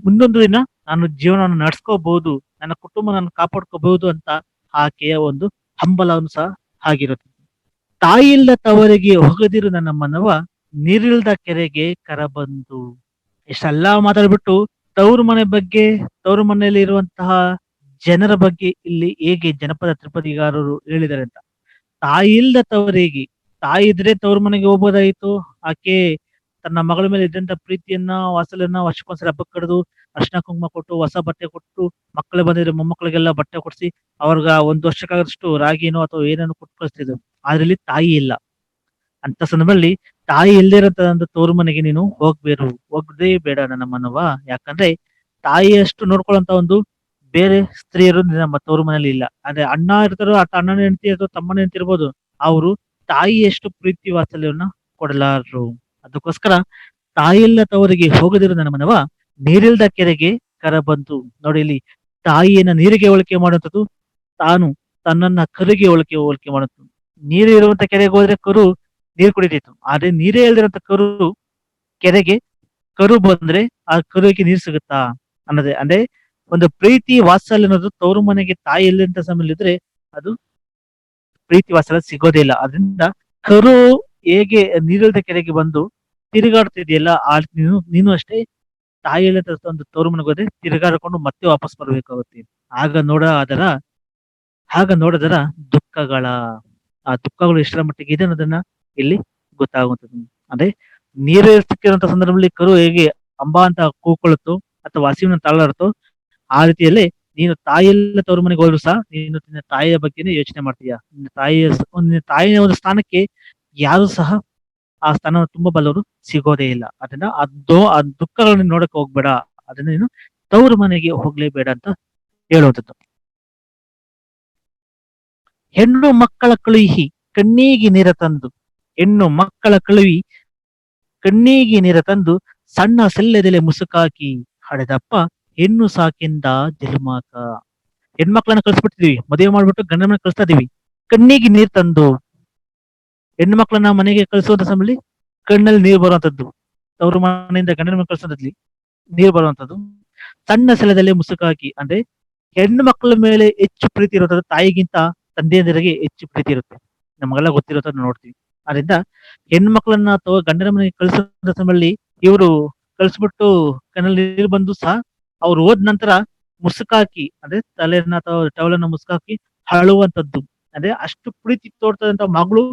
ಮುಂದೊಂದು ದಿನ ನಾನು ಜೀವನವನ್ನು ನಡ್ಸ್ಕೋಬಹುದು, ನನ್ನ ಕುಟುಂಬ ನಾನು ಕಾಪಾಡ್ಕೋಬಹುದು ಅಂತ ಆಕೆಯ ಒಂದು ಹಂಬಲವನ್ನು ಸಹ ಆಗಿರುತ್ತೆ. ತಾಯಿಲ್ದ ತವರಿಗೆ ಹೊಗದಿರು ನನ್ನ ಮನವ, ನೀರಿಲ್ದ ಕೆರೆಗೆ ಕರ ಬಂದು. ಇಷ್ಟೆಲ್ಲಾ ಮಾತಾಡ್ಬಿಟ್ಟು ತವರು ಮನೆ ಬಗ್ಗೆ, ತವರು ಮನೆಯಲ್ಲಿ ಇರುವಂತಹ ಜನರ ಬಗ್ಗೆ ಇಲ್ಲಿ ಹೇಗೆ ಜನಪದ ತ್ರಿಪದಿಗಾರರು ಹೇಳಿದ್ದಾರೆ ಅಂತ. ತಾಯಿ ಇಲ್ದ ತವರಿಗೆ, ತಾಯಿ ಇದ್ರೆ ತವ್ರ ಮನೆಗೆ ಹೋಗ್ಬೋದಾಗಿತ್ತು. ಆಕೆ ತನ್ನ ಮಗಳ ಮೇಲೆ ಇದ್ದಂತ ಪ್ರೀತಿಯನ್ನ ವಾತ್ಸಲ್ಯನ ವರ್ಷಕ್ಕೊಂದ್ಸಲ ಹಬ್ಬಕ್ಕೆ ಕರೆದು ಅರ್ಶಿನ ಕುಂಕುಮ ಕೊಟ್ಟು ಹೊಸ ಬಟ್ಟೆ ಕೊಟ್ಟು, ಮಕ್ಕಳು ಬಂದಿದ್ರೆ ಮೊಮ್ಮಕ್ಕಳಿಗೆಲ್ಲ ಬಟ್ಟೆ ಕೊಡಿಸಿ ಅವ್ರಿಗ ಒಂದು ವರ್ಷಕ್ಕಾಗಷ್ಟು ರಾಗಿನೋ ಅಥವಾ ಏನೇನೋ ಕೊಟ್ಟು ಕಳಿಸ್ತಿದ್ರು. ಆದ್ರೆ ಇಲ್ಲಿ ತಾಯಿ ಇಲ್ಲ. ಅಂತ ಸಂದರ್ಭದಲ್ಲಿ ತಾಯಿ ಇಲ್ದೇ ಇರೋಂತ ತವ್ರ ಮನೆಗೆ ನೀನು ಹೋಗದೇ ಬೇಡ ನನ್ನ ಮನವ. ಯಾಕಂದ್ರೆ ತಾಯಿಯಷ್ಟು ನೋಡ್ಕೊಳ್ಳುವಂತ ಒಂದು ಬೇರೆ ಸ್ತ್ರೀಯರು ನಮ್ಮ ತವ್ರ ಮನೇಲಿ ಇಲ್ಲ. ಅಂದ್ರೆ ಅಣ್ಣ ಇರ್ತಾರೋ ಅಥವಾ ಅಣ್ಣನ ಹೆಂಡತಿ ಅಥವಾ ತಮ್ಮನ ಹೆಂಡತಿ ಇರ್ಬೋದು, ಅವರು ತಾಯಿಯಷ್ಟು ಪ್ರೀತಿ ವಾತ್ಸಲ್ಯವನ್ನ ಕೊಡಲಾರರು. ಅದಕ್ಕೋಸ್ಕರ ತಾಯಿಲ್ಲ ತವರಿಗೆ ಹೋಗದಿರು ನನ್ನ ಮನವ, ನೀರಿಲ್ದ ಕೆರೆಗೆ ಕರ ಬಂತು. ನೋಡಿ ಇಲ್ಲಿ ತಾಯಿಯನ್ನ ನೀರಿಗೆ ಹೋಲಿಕೆ ಮಾಡುವಂಥದ್ದು, ತಾನು ತನ್ನನ್ನ ಕರುಗೆ ಹೋಲಿಕೆ ಮಾಡುವಂಥದ್ದು. ನೀರು ಇರುವಂತ ಕೆರೆಗೆ ಹೋದ್ರೆ ಕರು ನೀರು ಕುಡಿತಿತ್ತು. ಆದ್ರೆ ನೀರೇ ಇಲ್ದಿರಂತ ಕೆರೆಗೆ ಕರು ಬಂದ್ರೆ ಆ ಕರುವಿಗೆ ನೀರು ಸಿಗುತ್ತಾ ಅನ್ನೋದೇ. ಅಂದ್ರೆ ಒಂದು ಪ್ರೀತಿ ವಾತ್ಸಲ್ಯ ಅನ್ನೋದು ತವರು ಮನೆಗೆ ತಾಯಿ ಇಲ್ಲಂತ ಸಮಯ ಇದ್ರೆ ಅದು ಪ್ರೀತಿ ವಾತ್ಸಲ್ಯ ಸಿಗೋದೇ ಇಲ್ಲ. ಅದರಿಂದ ಕರು ಹೇಗೆ ನೀರಿಲ್ದ ಕೆರೆಗೆ ಬಂದು ತಿರುಗಾಡ್ತಿದೆಯಲ್ಲ, ನೀನು ಅಷ್ಟೇ ತಾಯಿ ಇಲ್ಲದ ಒಂದು ತವರು ಮನೆಗೆ ಹೋದ್ರೆ ತಿರುಗಾಡ್ಕೊಂಡು ಮತ್ತೆ ವಾಪಸ್ ಬರ್ಬೇಕಾಗುತ್ತೆ. ಆಗ ನೋಡದರ ದುಃಖಗಳ ಆ ದುಃಖಗಳು ಎಷ್ಟರ ಮಟ್ಟಿಗೆ ಇದೆ ಅನ್ನೋದನ್ನ ಇಲ್ಲಿ ಗೊತ್ತಾಗುವಂಥದ್ದು. ಅಂದ್ರೆ ನೀರು ಸಿಕ್ಕಿರುವಂತ ಸಂದರ್ಭದಲ್ಲಿ ಕರು ಹೇಗೆ ಅಂಬಾ ಅಂತ ಕೂಕೊಳ್ಳುತ್ತೋ ಅಥವಾ ಹಸಿವಿನ ತಾಳಾಡುತ್ತೋ, ಆ ರೀತಿಯಲ್ಲೇ ನೀನು ತಾಯಿಯೆಲ್ಲ ತವರು ಮನೆಗೆ ಹೋದ್ರು ಸಹ ನೀನು ನಿನ್ನ ತಾಯಿಯ ಬಗ್ಗೆನೇ ಯೋಚನೆ ಮಾಡ್ತೀಯ. ನಿನ್ನ ತಾಯಿಯ ಒಂದು ಸ್ಥಾನಕ್ಕೆ ಯಾರು ಸಹ ಆ ಸ್ಥಾನವನ್ನು ತುಂಬ ಬಲ್ಲವರು ಸಿಗೋದೇ ಇಲ್ಲ. ಅದನ್ನ ಆ ದುಃಖಗಳನ್ನ ನೋಡಕ್ ಹೋಗ್ಬೇಡ, ಅದನ್ನ ನೀನು ತವರು ಮನೆಗೆ ಹೋಗ್ಲೇಬೇಡ ಅಂತ ಹೇಳುವಂಥದ್ದು. ಹೆಣ್ಣು ಮಕ್ಕಳ ಕಳುಹಿ ಕಣ್ಣಿಗೆ ನೀರ ತಂದು, ಹೆಣ್ಣು ಮಕ್ಕಳ ಕಳುಹಿ ಕಣ್ಣಿಗೆ ನೀರ ತಂದು, ಸಣ್ಣ ಸೆಲ್ಲೆದೆಲೆ ಮುಸುಕಾಕಿ ಹಡೆದಪ್ಪ ಹೆಣ್ಣು ಸಾಕಿಂದ ಜಲಮಾಕ. ಹೆಣ್ಮಕ್ಳನ್ನ ಕಳ್ಸ್ಬಿಡ್ತಿದೀವಿ, ಮದುವೆ ಮಾಡ್ಬಿಟ್ಟು ಗಂಡ ಮನೆ ಕಳಿಸ್ತಾ ಇದೀವಿ. ಕಣ್ಣಿಗೆ ನೀರ್ ತಂದು, ಹೆಣ್ಣು ಮಕ್ಕಳನ್ನ ಮನೆಗೆ ಕಳಿಸುವಂತ ಸಮಯದಲ್ಲಿ ಕಣ್ಣಲ್ಲಿ ನೀರು ಬರುವಂತದ್ದು, ತವರು ಮನೆಯಿಂದ ಗಂಡನ ಮನೆ ಕಳಿಸೋದ್ರಲ್ಲಿ ನೀರು ಬರುವಂತದ್ದು. ಸಣ್ಣ ಸೆಲದಲ್ಲಿ ಮುಸುಕಾಕಿ ಅಂದ್ರೆ ಹೆಣ್ಣು ಮಕ್ಕಳ ಮೇಲೆ ಹೆಚ್ಚು ಪ್ರೀತಿ ಇರುವಂತದ್ದು ತಾಯಿಗಿಂತ ತಂದೆಯಂದಿರಿಗೆ ಹೆಚ್ಚು ಪ್ರೀತಿ ಇರುತ್ತೆ. ನಮಗೆಲ್ಲ ಗೊತ್ತಿರೋದನ್ನ ನೋಡ್ತೀವಿ. ಅದರಿಂದ ಹೆಣ್ಣು ಮಕ್ಕಳನ್ನ ಅಥವಾ ಗಂಡನ ಮನೆಗೆ ಕಳಿಸೋ ಸಮಯದಲ್ಲಿ ಇವರು ಕಳಿಸ್ಬಿಟ್ಟು ಕಣ್ಣಲ್ಲಿ ನೀರು ಬಂದು ಸಹ ಅವ್ರು ಹೋದ ನಂತರ ಮುಸುಕಾಕಿ ಅಂದ್ರೆ ತಲೆಯನ್ನ ಅಥವಾ ಟವಲನ್ನ ಮುಸುಕಾಕಿ ಅಳುವಂತದ್ದು. ಅಂದ್ರೆ ಅಷ್ಟು ಪ್ರೀತಿ ತೋರ್ತದಂತ ಮಗಳು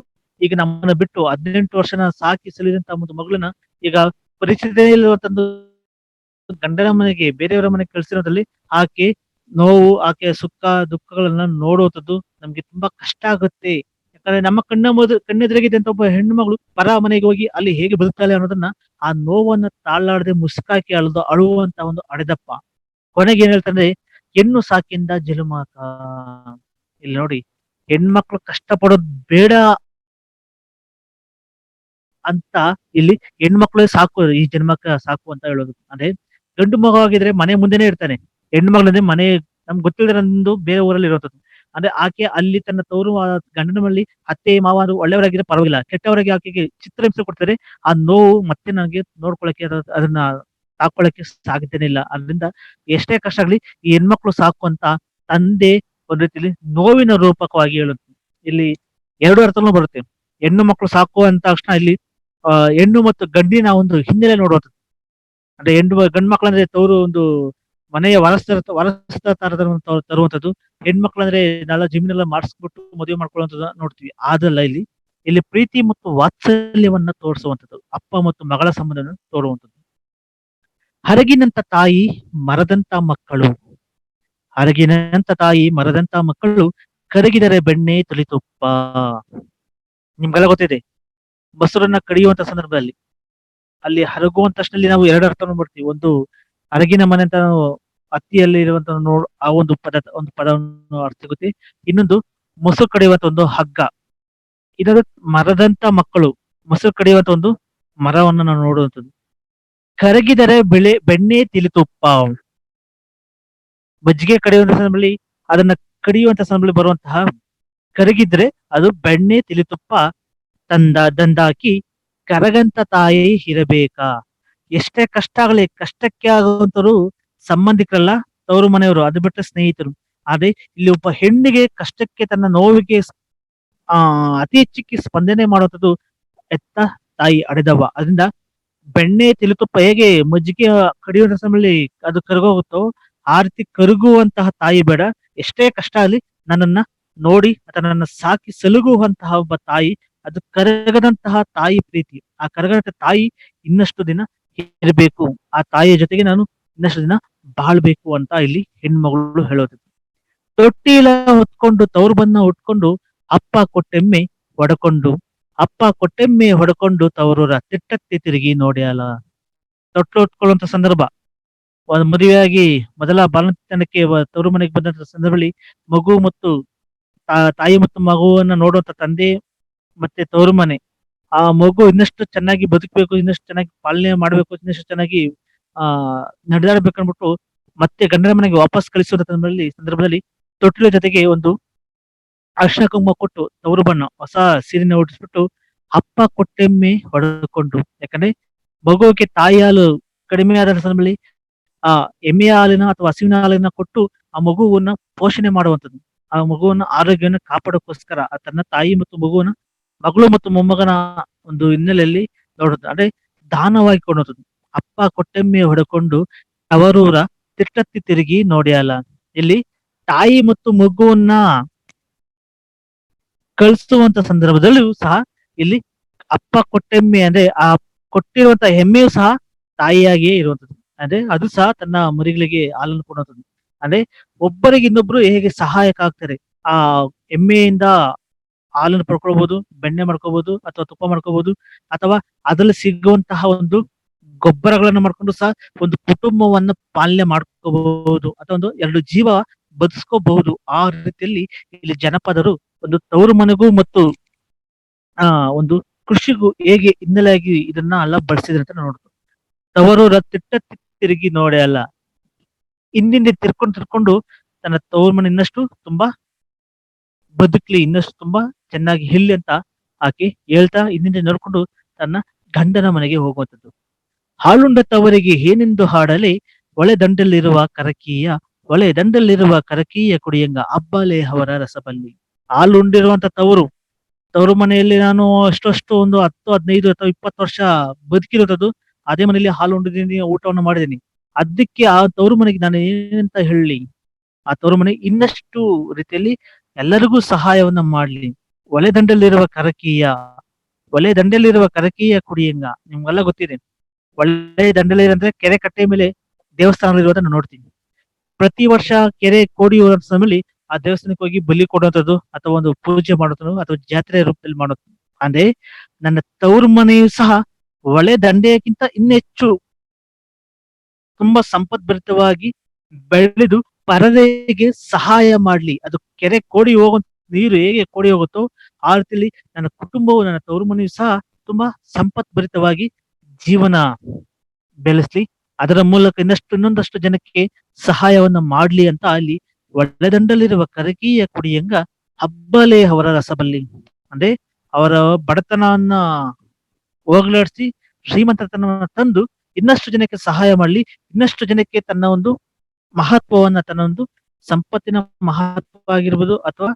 ಈಗ ನಮ್ಮನ್ನ ಬಿಟ್ಟು 18 ವರ್ಷನ ಸಾಕಿ ಸಲಿದಂತ ಒಂದು ಮಗಳನ್ನ ಈಗ ಪರಿಚಯ ಇರುವಂತದ್ದು ಗಂಡನ ಮನೆಗೆ ಬೇರೆಯವರ ಮನೆಗೆ ಕಳ್ಸಿರೋದ್ರಲ್ಲಿ ಆಕೆ ನೋವು, ಆಕೆಯ ಸುಖ ದುಃಖಗಳನ್ನ ನೋಡುವಂಥದ್ದು ನಮ್ಗೆ ತುಂಬಾ ಕಷ್ಟ ಆಗುತ್ತೆ. ಯಾಕಂದ್ರೆ ನಮ್ಮ ಕಣ್ಣೆದುರಿಗಿದ್ದಂತ ಒಬ್ಬ ಹೆಣ್ಣು ಮಗಳು ಪರ ಮನೆಗೆ ಹೋಗಿ ಅಲ್ಲಿ ಹೇಗೆ ಬದುಕ್ತಾಳೆ ಅನ್ನೋದನ್ನ, ಆ ನೋವನ್ನ ತಾಳಾಡದೆ ಮುಸುಕಾಕಿ ಅಳುವಂತ ಒಂದು ಅಡೆದಪ್ಪ. ಕೊನೆಗೆ ಏನ್ ಹೇಳ್ತಂದ್ರೆ ಹೆಣ್ಣು ಸಾಕಿಂದ ಜಲಮಾಕ. ಇಲ್ಲಿ ನೋಡಿ, ಹೆಣ್ಮಕ್ಳು ಕಷ್ಟ ಪಡೋದ್ ಬೇಡ ಅಂತ ಇಲ್ಲಿ ಹೆಣ್ಮಕ್ಳೇ ಸಾಕು, ಈ ಜನ್ಮಕ್ಕ ಸಾಕು ಅಂತ ಹೇಳೋದು. ಅಂದ್ರೆ ಗಂಡು ಮಗು ಆಗಿದ್ರೆ ಮನೆ ಮುಂದೆನೆ ಇರ್ತಾನೆ. ಹೆಣ್ಣು ಮಗಳಂದ್ರೆ ಮನೆ ನಮ್ಗೆ ಗೊತ್ತಿಲ್ಲದಂದು ಬೇರೆ ಊರಲ್ಲಿ ಇರುವಂತದ್ದು. ಅಂದ್ರೆ ಆಕೆ ಅಲ್ಲಿ ತನ್ನ ತವರು ಗಂಡನ ಮನೆಯಲ್ಲಿ ಅತ್ತೆ ಮಾವ ಒಳ್ಳೆಯವರಾಗಿದ್ರೆ ಪರವಾಗಿಲ್ಲ, ಕೆಟ್ಟವರಾಗಿ ಆಕೆಗೆ ಚಿತ್ರಹಿಂಸೆ ಕೊಡ್ತಾರೆ. ಆ ನೋವು ಮತ್ತೆ ನನಗೆ ನೋಡ್ಕೊಳಕ್ಕೆ ಅದನ್ನ ತಾಕೊಳ್ಳಕ್ಕೆ ಸಾಧ್ಯನೇ ಇಲ್ಲ. ಅದರಿಂದ ಎಷ್ಟೇ ಕಷ್ಟ ಆಗ್ಲಿ ಈ ಹೆಣ್ಮಕ್ಳು ಸಾಕುವಂತ ತಂದೆ ಒಂದ್ ರೀತಿಲಿ ನೋವಿನ ರೂಪಕವಾಗಿ ಹೇಳುತ್ತೆ. ಇಲ್ಲಿ ಎರಡು ಅರ್ಥನೂ ಬರುತ್ತೆ. ಹೆಣ್ಣು ಮಕ್ಕಳು ಸಾಕು ಅಂದ ತಕ್ಷಣ ಇಲ್ಲಿ ಹೆಣ್ಣು ಮತ್ತು ಗಂಡಿನ ಒಂದು ಹಿನ್ನೆಲೆ ನೋಡುವಂಥದ್ದು. ಅಂದ್ರೆ ಗಂಡು ಮಕ್ಕಳಂದ್ರೆ ತವರು ಒಂದು ಮನೆಯ ವಾರಸದಾರರನ್ನು ತರುವಂತದ್ದು. ಹೆಣ್ಮಕ್ಳಂದ್ರೆ ನಾಳೆ ಜಮೀನೆಲ್ಲ ಮಾಡಿಸ್ಬಿಟ್ಟು ಮದುವೆ ಮಾಡ್ಕೊಳ್ಳುವಂಥದ್ದು ನೋಡ್ತೀವಿ. ಆದಲ್ಲ ಇಲ್ಲಿ ಇಲ್ಲಿ ಪ್ರೀತಿ ಮತ್ತು ವಾತ್ಸಲ್ಯವನ್ನ ತೋರಿಸುವಂಥದ್ದು, ಅಪ್ಪ ಮತ್ತು ಮಗಳ ಸಂಬಂಧವನ್ನು ತೋರುವಂಥದ್ದು. ಹರಗಿನಂತ ತಾಯಿ ಮರದಂತ ಮಕ್ಕಳು, ಹರಗಿನಂತ ತಾಯಿ ಮರದಂತ ಮಕ್ಕಳು, ಕರಗಿದರೆ ಬೆಣ್ಣೆ ತುಳಿತುಪ್ಪ. ನಿಮ್ಗೆಲ್ಲ ಗೊತ್ತಿದೆ, ಮೊಸರನ್ನ ಕಡಿಯುವಂತ ಸಂದರ್ಭದಲ್ಲಿ ಅಲ್ಲಿ ಹರಗುವಂತ ತಕ್ಷಣದಲ್ಲಿ ನಾವು ಎರಡು ಅರ್ಥ ಮಾಡ್ತೀವಿ. ಒಂದು ಹರಗಿನ ಮನೆ ಅಂತ ನಾವು ಹತ್ತಿಯಲ್ಲಿ ಇರುವಂತ ಆ ಒಂದು ಪದವನ್ನು ಅರ್ಥ ಸಿಗುತ್ತೆ. ಇನ್ನೊಂದು ಮೊಸರು ಕಡಿಯುವಂತ ಒಂದು ಹಗ್ಗ. ಇದರ ಮರದಂತ ಮಕ್ಕಳು, ಮೊಸರು ಕಡಿಯುವಂತ ಒಂದು ಮರವನ್ನು ನಾವು ನೋಡುವಂಥದ್ದು. ಕರಗಿದರೆ ಬೆಣ್ಣೆ ತಿಳಿತುಪ್ಪ. ಮಜ್ಜಿಗೆ ಕಡಿಯುವಂತ ಸಂದರ್ಭದಲ್ಲಿ ಅದನ್ನ ಕಡಿಯುವಂತ ಸಂದರ್ಭದಲ್ಲಿ ಬರುವಂತಹ ಕರಗಿದ್ರೆ ಅದು ಬೆಣ್ಣೆ ತಿಳಿತುಪ್ಪ ದಂದಾಕಿ ಕರಗಂತ ತಾಯಿ ಇರಬೇಕಾ. ಎಷ್ಟೇ ಕಷ್ಟ ಆಗಲಿ, ಕಷ್ಟಕ್ಕೆ ಆಗುವಂತರು ಸಂಬಂಧಿಕರಲ್ಲ, ತವರು ಮನೆಯವರು, ಅದು ಬಿಟ್ಟರೆ ಸ್ನೇಹಿತರು. ಆದ್ರೆ ಇಲ್ಲಿ ಒಬ್ಬ ಹೆಣ್ಣಿಗೆ ಕಷ್ಟಕ್ಕೆ, ತನ್ನ ನೋವಿಗೆ ಅತಿ ಹೆಚ್ಚಿಗೆ ಸ್ಪಂದನೆ ಮಾಡುವಂಥದ್ದು ಎತ್ತ ತಾಯಿ ಅಡೆದವ್ವ. ಅದರಿಂದ ಬೆಣ್ಣೆ ತಿಳಿತುಪ್ಪ ಹೇಗೆ ಮಜ್ಜಿಗೆ ಕಡಿಯುವಂತ ಸಮಯದಲ್ಲಿ ಅದು ಕರಗೋಗುತ್ತೋ, ಆ ರೀತಿ ಕರಗುವಂತಹ ತಾಯಿ ಬೇಡ. ಎಷ್ಟೇ ಕಷ್ಟ ಆಗಲಿ ನನ್ನನ್ನ ನೋಡಿ ಅಥವಾ ನನ್ನ ಸಾಕಿ ಸಲುಗುವಂತಹ ಒಬ್ಬ ತಾಯಿ, ಅದು ಕರಗದಂತಹ ತಾಯಿ ಪ್ರೀತಿ. ಆ ಕರಗದಂತ ತಾಯಿ ಇನ್ನಷ್ಟು ದಿನ ಇರಬೇಕು, ಆ ತಾಯಿಯ ಜೊತೆಗೆ ನಾನು ಇನ್ನಷ್ಟು ದಿನ ಬಾಳ್ಬೇಕು ಅಂತ ಇಲ್ಲಿ ಹೆಣ್ಮಗಳು ಹೇಳೋದು. ತೊಟ್ಟಿಲ ಹೊತ್ಕೊಂಡು ತವರು ಬನ್ನ ಉಟ್ಕೊಂಡು, ಅಪ್ಪ ಕೊಟ್ಟೆಮ್ಮೆ ಹೊಡ್ಕೊಂಡು, ಅಪ್ಪ ಕೊಟ್ಟೆಮ್ಮೆ ಹೊಡ್ಕೊಂಡು ತವರೂರ ತಿಟ್ಟತ್ತಿ ತಿರುಗಿ ನೋಡ್ಯಾಲ. ತೊಟ್ಲು ಉಟ್ಕೊಳ್ಳುವಂತ ಸಂದರ್ಭ, ಮದುವೆಯಾಗಿ ಮೊದಲ ಬಾಲತನಕ್ಕೆ ತವರು ಮನೆಗೆ ಬಂದಂತ ಸಂದರ್ಭದಲ್ಲಿ ಮಗು ಮತ್ತು ತಾಯಿ ಮತ್ತು ಮಗುವನ್ನ ನೋಡುವಂತ ತಂದೆ ಮತ್ತೆ ತವರು ಮನೆ, ಆ ಮಗು ಇನ್ನಷ್ಟು ಚೆನ್ನಾಗಿ ಬದುಕಬೇಕು, ಇನ್ನಷ್ಟು ಚೆನ್ನಾಗಿ ಪಾಲನೆ ಮಾಡ್ಬೇಕು, ಇನ್ನಷ್ಟು ಚೆನ್ನಾಗಿ ನಡೆದಾಡ್ಬೇಕು ಅನ್ಬಿಟ್ಟು ಮತ್ತೆ ಗಂಡನ ಮನೆಗೆ ವಾಪಸ್ ಕಳಿಸುವ ಸಂದರ್ಭದಲ್ಲಿ ತೊಟ್ಟಿಲ ಜೊತೆಗೆ ಒಂದು ಅರ್ಶಿನ ಕುಂಕುಮ ಕೊಟ್ಟು ತವರು ಬಣ್ಣ ಹೊಸ ಸೀರೆನ ಉಡಿಸ್ಬಿಟ್ಟು ಅಪ್ಪ ಕೊಟ್ಟೆಮ್ಮೆ ಹೊಡೆದುಕೊಂಡು, ಯಾಕಂದ್ರೆ ಮಗುವಿಗೆ ತಾಯಿ ಹಾಲು ಕಡಿಮೆ ಆದ ಸಂದರ್ಭದಲ್ಲಿ ಆ ಎಮ್ಮೆಯ ಹಾಲಿನ ಅಥವಾ ಹಸುವಿನ ಹಾಲಿನ ಕೊಟ್ಟು ಆ ಮಗುವನ್ನ ಪೋಷಣೆ ಮಾಡುವಂಥದ್ದು, ಆ ಮಗುವನ್ನ ಆರೋಗ್ಯವನ್ನು ಕಾಪಾಡೋಕ್ಕೋಸ್ಕರ ತನ್ನ ತಾಯಿ ಮತ್ತು ಮಗುವನ್ನ ಮಗಳು ಮತ್ತು ಮೊಮ್ಮಗನ ಒಂದು ಹಿನ್ನೆಲೆಯಲ್ಲಿ ನೋಡುತ್ತೆ. ಅಂದ್ರೆ ದಾನವಾಗಿ ಕೊಡುವಂಥದ್ದು. ಅಪ್ಪ ಕೊಟ್ಟೆಮ್ಮೆ ಹೊಡ್ಕೊಂಡು ತವರೂರ ತಿಟ್ಟತ್ತಿ ತಿರುಗಿ ನೋಡ್ಯಾಲ. ಇಲ್ಲಿ ತಾಯಿ ಮತ್ತು ಮಗುವನ್ನ ಕಳಿಸುವಂತ ಸಂದರ್ಭದಲ್ಲೂ ಸಹ ಇಲ್ಲಿ ಅಪ್ಪ ಕೊಟ್ಟೆಮ್ಮೆ ಅಂದ್ರೆ ಆ ಕೊಟ್ಟಿರುವಂತ ಹೆಮ್ಮೆಯು ಸಹ ತಾಯಿಯಾಗಿಯೇ ಇರುವಂತದ್ದು. ಅಂದ್ರೆ ಅದು ಸಹ ತನ್ನ ಮರಿಗಳಿಗೆ ಹಾಲನ್ನು ಕೊಡುವಂಥದ್ದು. ಅಂದ್ರೆ ಒಬ್ಬರಿಗೆ ಇನ್ನೊಬ್ರು ಹೇಗೆ ಸಹಾಯಕ ಆಗ್ತಾರೆ. ಆ ಎಮ್ಮೆಯಿಂದ ಹಾಲನ್ನು ಪಡ್ಕೊಳ್ಬಹುದು, ಬೆಣ್ಣೆ ಮಾಡ್ಕೋಬಹುದು, ಅಥವಾ ತುಪ್ಪ ಮಾಡ್ಕೋಬಹುದು, ಅಥವಾ ಅದ್ರಲ್ಲಿ ಸಿಗುವಂತಹ ಒಂದು ಗೊಬ್ಬರಗಳನ್ನು ಮಾಡ್ಕೊಂಡು ಸಹ ಒಂದು ಕುಟುಂಬವನ್ನ ಪಾಲನೆ ಮಾಡ್ಕೋಬಹುದು, ಅಥವಾ ಒಂದು ಎರಡು ಜೀವ ಬದುಕೋಬಹುದು. ಆ ರೀತಿಯಲ್ಲಿ ಇಲ್ಲಿ ಜನಪದರು ಒಂದು ತವರು ಮನೆಗೂ ಮತ್ತು ಒಂದು ಕೃಷಿಗೂ ಹೇಗೆ ಹಿನ್ನೆಲೆಯಾಗಿ ಇದನ್ನ ಎಲ್ಲ ಬಳಸಿದ್ರೆ ಅಂತ ನೋಡ್ತು. ತವರೂರ ತಿಟ್ಟ ತಿರುಗಿ ನೋಡೆ ಅಲ್ಲ, ಹಿಂದಿಂದೆ ತಿರ್ಕೊಂಡು ತನ್ನ ತವರು ಮನೆ ಇನ್ನಷ್ಟು ತುಂಬಾ ಬದುಕ್ಲಿ, ಇನ್ನಷ್ಟು ತುಂಬಾ ಚೆನ್ನಾಗಿ ಹಿಲ್ಲಿ ಅಂತ ಆಕೆ ಹೇಳ್ತಾ ಹಿಂದಿಂದೆ ನೋಡ್ಕೊಂಡು ತನ್ನ ಗಂಡನ ಮನೆಗೆ ಹೋಗುವಂಥದ್ದು. ಹಾಲುಂಡ ತವರಿಗೆ ಏನೆಂದು ಹಾಡಲಿ, ಒಳೆ ದಂಡಲ್ಲಿರುವ ಕರಕೀಯ ಕುಡಿಯಂಗ ಅಬ್ಬಲೆ ಅವರ ರಸಬಲ್ಲಿ. ಹಾಲು ಉಂಡಿರುವಂತ ತವರು ಮನೆಯಲ್ಲಿ ನಾನು ಅಷ್ಟು ಒಂದು 10, 15 ಅಥವಾ 20 ವರ್ಷ ಬದುಕಿರೋದು, ಅದೇ ಮನೆಯಲ್ಲಿ ಹಾಲು ಉಂಡಿದ್ದೀನಿ, ಊಟವನ್ನು ಮಾಡಿದ್ದೀನಿ. ಅದಕ್ಕೆ ಆ ತವರು ಮನೆಗೆ ನಾನು ಏನಂತ ಹೇಳಿ, ಆ ತವರು ಮನೆ ಇನ್ನಷ್ಟು ರೀತಿಯಲ್ಲಿ ಎಲ್ಲರಿಗೂ ಸಹಾಯವನ್ನ ಮಾಡ್ಲಿ. ಒಲೆ ದಂಡೆಯಲ್ಲಿರುವ ಕರಕೀಯ ಕುಡಿಯಂಗ. ನಿಮ್ಗೆಲ್ಲ ಗೊತ್ತಿದೆ, ಒಳ್ಳೆ ದಂಡೆಲಿ ಅಂದ್ರೆ ಕೆರೆ ಕಟ್ಟೆ ಮೇಲೆ ದೇವಸ್ಥಾನಗಳಿರೋದನ್ನ ನೋಡ್ತೀವಿ. ಪ್ರತಿ ವರ್ಷ ಕೆರೆ ಕೋಡಿ ಸಮಯದಲ್ಲಿ ಆ ದೇವಸ್ಥಾನಕ್ಕೆ ಹೋಗಿ ಬಲಿ ಕೊಡುವಂಥದ್ದು, ಅಥವಾ ಒಂದು ಪೂಜೆ ಮಾಡುವಂಥದ್ದು, ಅಥವಾ ಜಾತ್ರೆ ರೂಪದಲ್ಲಿ ಮಾಡುವಂಥದ್ದು. ಅಂದ್ರೆ ನನ್ನ ತವರು ಮನೆಯು ಸಹ ಒಳೆ ದಂಡೆಯಕ್ಕಿಂತ ಇನ್ನೆಚ್ಚು ತುಂಬಾ ಸಂಪದ್ಭರಿತವಾಗಿ ಬೆಳೆದು ಪರರಿಗೆ ಸಹಾಯ ಮಾಡ್ಲಿ. ಅದು ಕೆರೆ ಕೋಡಿ ಹೋಗೋ ನೀರು ಹೇಗೆ ಕೋಡಿ ಹೋಗುತ್ತೋ ಆ ರೀತಿಯಲ್ಲಿ ನನ್ನ ಕುಟುಂಬವು, ನನ್ನ ತವರು ಮನೆಯು ಸಹ ತುಂಬಾ ಸಂಪದ್ಭರಿತವಾಗಿ ಜೀವನ ಬೆಳೆಸ್ಲಿ, ಅದರ ಮೂಲಕ ಇನ್ನೊಂದಷ್ಟು ಜನಕ್ಕೆ ಸಹಾಯವನ್ನ ಮಾಡ್ಲಿ ಅಂತ ಅಲ್ಲಿ ಒಳ್ಳೆದಂಡಲಿರುವ ಕರಗಿಯ ಕುಡಿಯಂಗ ಹಬ್ಬಲೇ ಅವರ ರಸಬಲ್ಲಿ. ಅಂದ್ರೆ ಅವರ ಬಡತನವನ್ನ ಹೋಗಲಾಡಿಸಿ ಶ್ರೀಮಂತತನವನ್ನ ತಂದು ಇನ್ನಷ್ಟು ಜನಕ್ಕೆ ಸಹಾಯ ಮಾಡಲಿ, ಇನ್ನಷ್ಟು ಜನಕ್ಕೆ ತನ್ನ ಒಂದು ಮಹತ್ವವನ್ನ, ತನ್ನ ಒಂದು ಸಂಪತ್ತಿನ ಮಹತ್ವ ಆಗಿರ್ಬೋದು ಅಥವಾ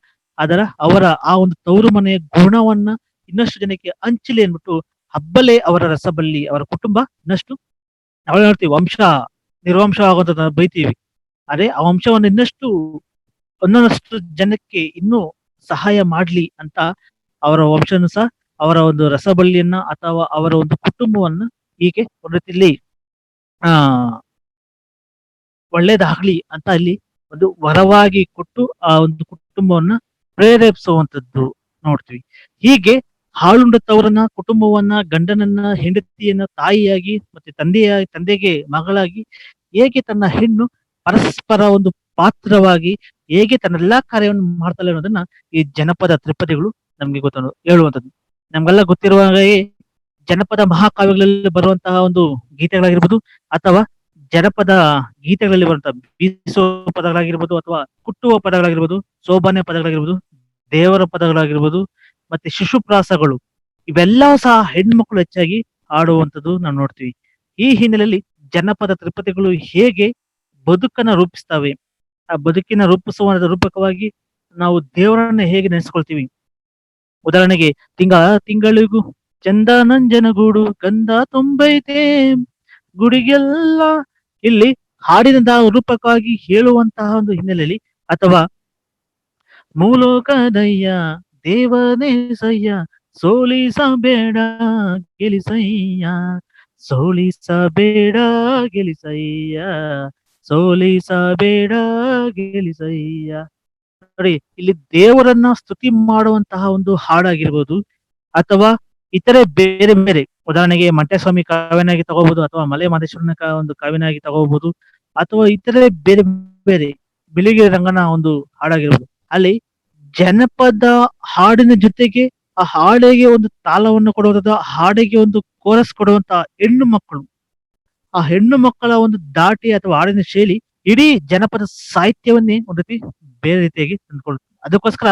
ಅವರ ಆ ಒಂದು ತವರು ಮನೆಯ ಗುಣವನ್ನ ಇನ್ನಷ್ಟು ಜನಕ್ಕೆ ಹಂಚಲಿ ಅಂದ್ಬಿಟ್ಟು ಹಬ್ಬಲೇ ಅವರ ರಸಬಲ್ಲಿ. ಅವರ ಕುಟುಂಬ ಇನ್ನಷ್ಟು ನಾವು ಹೇಳ್ತೀವಿ ವಂಶ ನಿರ್ವಂಶ ಆಗುವಂತ ಬೈತೀವಿ, ಆದ್ರೆ ಆ ವಂಶವನ್ನು ಇನ್ನಷ್ಟು ಒಂದೊಂದಷ್ಟು ಜನಕ್ಕೆ ಇನ್ನೂ ಸಹಾಯ ಮಾಡ್ಲಿ ಅಂತ ಅವರ ವಂಶನು ಸಹ ಅವರ ಒಂದು ರಸಬಳ್ಳಿಯನ್ನ ಅಥವಾ ಅವರ ಒಂದು ಕುಟುಂಬವನ್ನ ಹೀಗೆ ಒಂದು ರೀತಿಯಲ್ಲಿ ಆ ಒಳ್ಳೇದಾಗ್ಲಿ ಅಂತ ಇಲ್ಲಿ ಒಂದು ವರವಾಗಿ ಕೊಟ್ಟು ಆ ಒಂದು ಕುಟುಂಬವನ್ನ ಪ್ರೇರೇಪಿಸುವಂತದ್ದು ನೋಡ್ತೀವಿ. ಹೀಗೆ ಹಾಳುಂಡ ತವರನ್ನ, ಕುಟುಂಬವನ್ನ, ಗಂಡನನ್ನ, ಹೆಂಡತಿಯನ್ನ ತಾಯಿಯಾಗಿ ಮತ್ತೆ ತಂದೆಗೆ ಮಗಳಾಗಿ ಹೇಗೆ ತನ್ನ ಹೆಣ್ಣು ಪರಸ್ಪರ ಒಂದು ಪಾತ್ರವಾಗಿ ಹೇಗೆ ತನ್ನೆಲ್ಲಾ ಕಾರ್ಯವನ್ನು ಮಾಡ್ತಾಳೆ ಅನ್ನೋದನ್ನ ಈ ಜನಪದ ತ್ರಿಪದಿಗಳು ನಮ್ಗೆ ಹೇಳುವಂಥದ್ದು. ನಮ್ಗೆಲ್ಲ ಗೊತ್ತಿರುವ ಹಾಗೆ ಜನಪದ ಮಹಾಕಾವ್ಯಗಳಲ್ಲಿ ಬರುವಂತಹ ಒಂದು ಗೀತೆಗಳಾಗಿರ್ಬೋದು ಅಥವಾ ಜನಪದ ಗೀತೆಗಳಲ್ಲಿ ಬರುವಂತಹ ಬೀಸುವ ಪದಗಳಾಗಿರ್ಬೋದು ಅಥವಾ ಕುಟ್ಟುವ ಪದಗಳಾಗಿರ್ಬೋದು, ಸೋಬಾನೆ ಪದಗಳಾಗಿರ್ಬೋದು, ದೇವರ ಪದಗಳಾಗಿರ್ಬೋದು, ಮತ್ತೆ ಶಿಶುಪ್ರಾಸಗಳು, ಇವೆಲ್ಲವೂ ಸಹ ಹೆಣ್ಮಕ್ಳು ಹೆಚ್ಚಾಗಿ ಆಡುವಂಥದ್ದು ನಾವು ನೋಡ್ತೀವಿ. ಈ ಹಿನ್ನೆಲೆಯಲ್ಲಿ ಜನಪದ ತ್ರಿಪದಿಗಳು ಹೇಗೆ ಬದುಕನ್ನ ರೂಪಿಸ್ತವೆ, ಆ ಬದುಕಿನ ರೂಪಿಸುವ ರೂಪಕವಾಗಿ ನಾವು ದೇವರನ್ನ ಹೇಗೆ ನೆನೆಸ್ಕೊಳ್ತೀವಿ. ಉದಾಹರಣೆಗೆ ತಿಂಗಳಿಗೂ ಚಂದ ನಂಜನಗೂಡು ಗಂಧ ತುಂಬೈತೆ ಗುಡಿಗೆಲ್ಲ, ಇಲ್ಲಿ ಹಾಡಿನಂತಹ ರೂಪಕವಾಗಿ ಹೇಳುವಂತಹ ಒಂದು ಹಿನ್ನೆಲೆಯಲ್ಲಿ ಅಥವಾ ಮೂಲೋಕದಯ್ಯ ದೇವನೇ ಸಯ್ಯ ಸೋಲಿಸಬೇಡ ಗೆಲಿಸಯ್ಯ, ಸೋಲಿಸಬೇಡ ಗೆಲಿಸಯ್ಯ, ಸೋಲಿಸಬೇಡ ಗೆಲಿಸಯ್ಯ. ನೋಡಿ, ಇಲ್ಲಿ ದೇವರನ್ನ ಸ್ತುತಿ ಮಾಡುವಂತಹ ಒಂದು ಹಾಡಾಗಿರ್ಬೋದು ಅಥವಾ ಇತರೆ ಬೇರೆ ಬೇರೆ, ಉದಾಹರಣೆಗೆ ಮಂಟೇಸ್ವಾಮಿ ಕಾವ್ಯನಾಗಿ ತಗೋಬಹುದು ಅಥವಾ ಮಲೆ ಮಹದೇಶ್ವರನ ಒಂದು ಕಾವ್ಯನಾಗಿ ತಗೋಬಹುದು ಅಥವಾ ಇತರೆ ಬೇರೆ ಬೇರೆ ಬಿಳಿಗಿರಿ ರಂಗನ ಒಂದು ಹಾಡಾಗಿರ್ಬೋದು. ಅಲ್ಲಿ ಜನಪದ ಹಾಡಿನ ಜೊತೆಗೆ ಆ ಹಾಡಿಗೆ ಒಂದು ತಾಳವನ್ನು ಕೊಡುವಂಥದ್ದು, ಹಾಡಿಗೆ ಒಂದು ಕೋರಸ್ ಕೊಡುವಂತಹ ಹೆಣ್ಣು ಮಕ್ಕಳು, ಆ ಹೆಣ್ಣು ಮಕ್ಕಳ ಒಂದು ದಾಟಿ ಅಥವಾ ಹಾಡಿನ ಶೈಲಿ ಇಡೀ ಜನಪದ ಸಾಹಿತ್ಯವನ್ನೇ ಒಂದು ರೀತಿ ಬೇರೆ ರೀತಿಯಾಗಿ ತಂದುಕೊಳ್ಳುತ್ತೆ. ಅದಕ್ಕೋಸ್ಕರ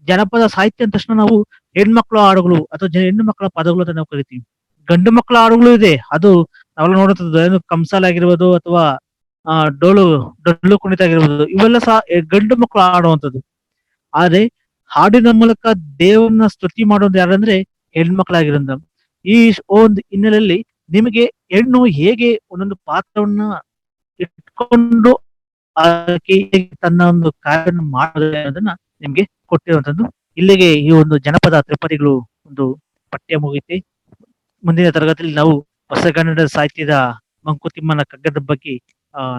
ಜನಪದ ಸಾಹಿತ್ಯ ಅಂದ ತಕ್ಷಣ ನಾವು ಹೆಣ್ಮಕ್ಳ ಹಾಡುಗಳು ಅಥವಾ ಹೆಣ್ಣು ಮಕ್ಕಳ ಪದಗಳು ಅಂತ ನಾವು ಕರಿತೀವಿ. ಗಂಡು ಮಕ್ಕಳ ಹಾಡುಗಳು ಇದೆ, ಅದು ನಾವೆಲ್ಲ ನೋಡುವಂಥದ್ದು ಏನು ಕಂಸಾಲ ಆಗಿರ್ಬೋದು ಅಥವಾ ಡೊಳ್ಳು ಕುಣಿತ ಆಗಿರ್ಬೋದು, ಇವೆಲ್ಲ ಸಹ ಗಂಡು ಮಕ್ಕಳು ಆಡುವಂಥದ್ದು. ಆದ್ರೆ ಹಾಡಿನ ಮೂಲಕ ದೇವರನ್ನ ಸ್ತುತಿ ಮಾಡೋದು ಯಾರಂದ್ರೆ ಹೆಣ್ಮಕ್ಳಾಗಿರೋದು. ಈ ಒಂದು ಹಿನ್ನೆಲೆಯಲ್ಲಿ ನಿಮಗೆ ಹೆಣ್ಣು ಹೇಗೆ ಒಂದೊಂದು ಪಾತ್ರವನ್ನ ಇಟ್ಕೊಂಡು ಆಕೆ ತನ್ನ ಒಂದು ಕಾರ್ಯವನ್ನು ಮಾಡೋದು ಅನ್ನೋದನ್ನ ನಿಮ್ಗೆ ಕೊಟ್ಟಿರುವಂತದ್ದು. ಇಲ್ಲಿಗೆ ಈ ಒಂದು ಜನಪದ ತ್ರಿಪದಿಗಳು ಒಂದು ಪಠ್ಯ ಮುಗಿತೆ. ಮುಂದಿನ ತರಗತಿಯಲ್ಲಿ ನಾವು ಹೊಸಗನ್ನಡ ಸಾಹಿತ್ಯದ ಮಂಕುತಿಮ್ಮನ ಕಗ್ಗದ ಬಗ್ಗೆ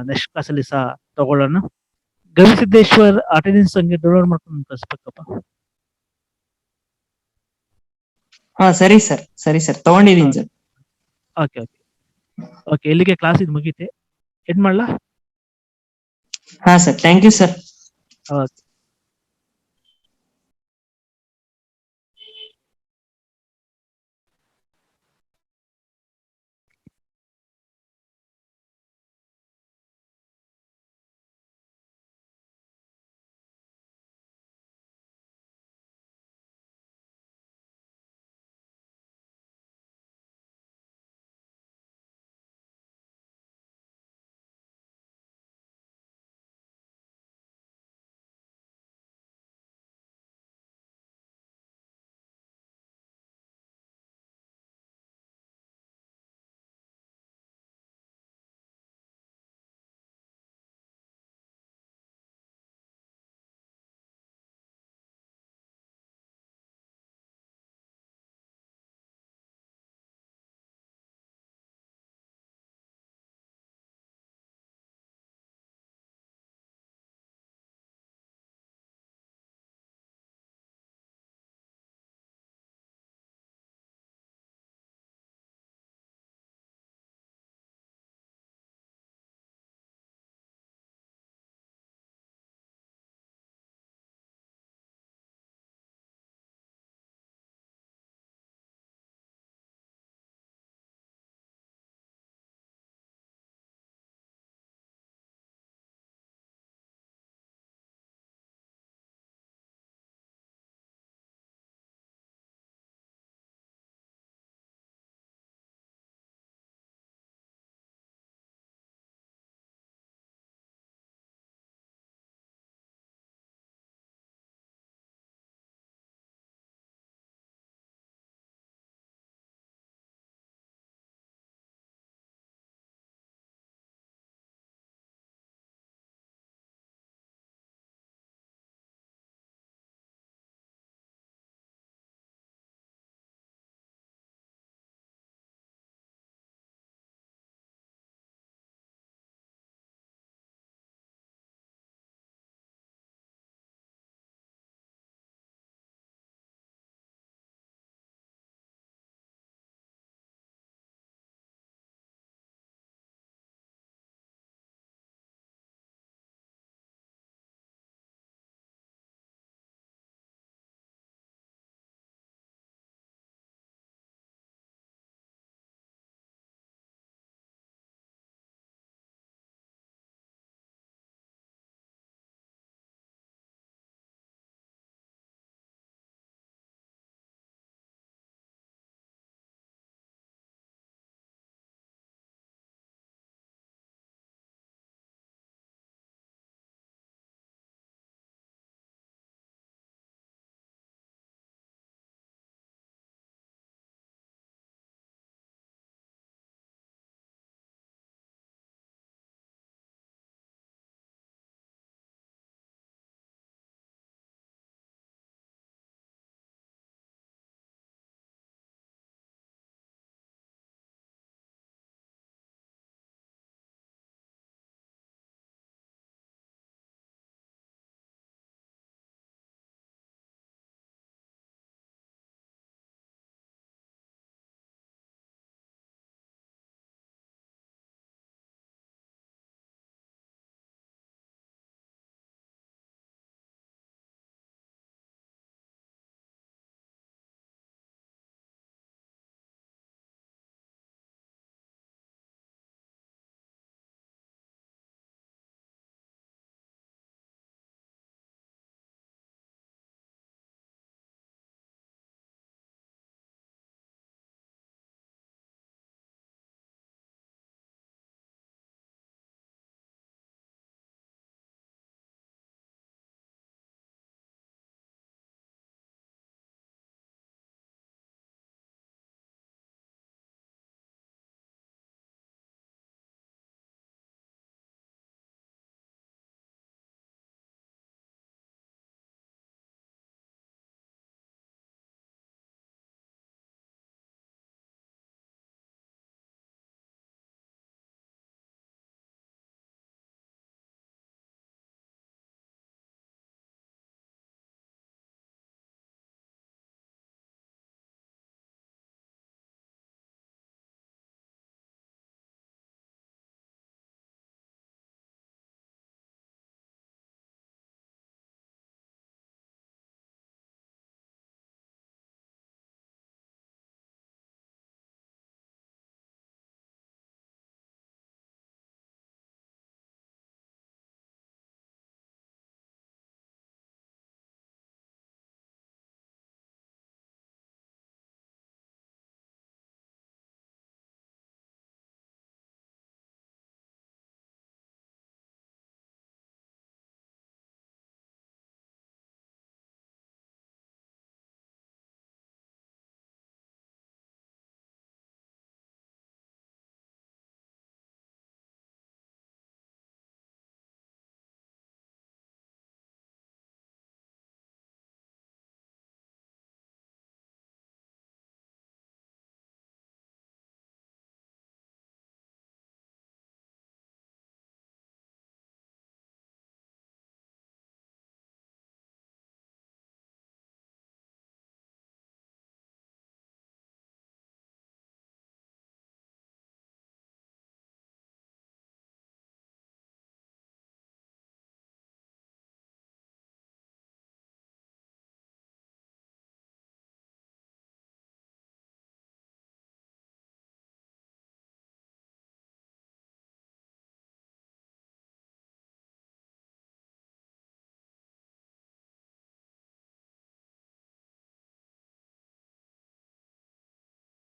ನೆಕ್ಸ್ಟ್ ಕ್ಲಾಸ್ ಅಲ್ಲಿ ಸಹ ತಗೊಳ್ಳೋಣ. ಗವಿಸಿದ್ದೇಶ್ವರ್ ಅಟೆಂಡೆನ್ಸ್ ಹಂಗೆ ಡೌನ್ಲೋಡ್ ಮಾಡ್ಕೊಂಡು ಕಳಿಸ್ಬೇಕಪ್ಪ. ಹಾ ಸರಿ ಸರ್ ತಗೊಂಡಿದೀನಿ ಸರ್. ಓಕೆ, ಇಲ್ಲಿಗೆ ಕ್ಲಾಸ್ ಇದು ಮುಗೀತೆ. ಏನ್ ಮಾಡ್ಲಾ? ಹಾ sir, thank you sir. Okay.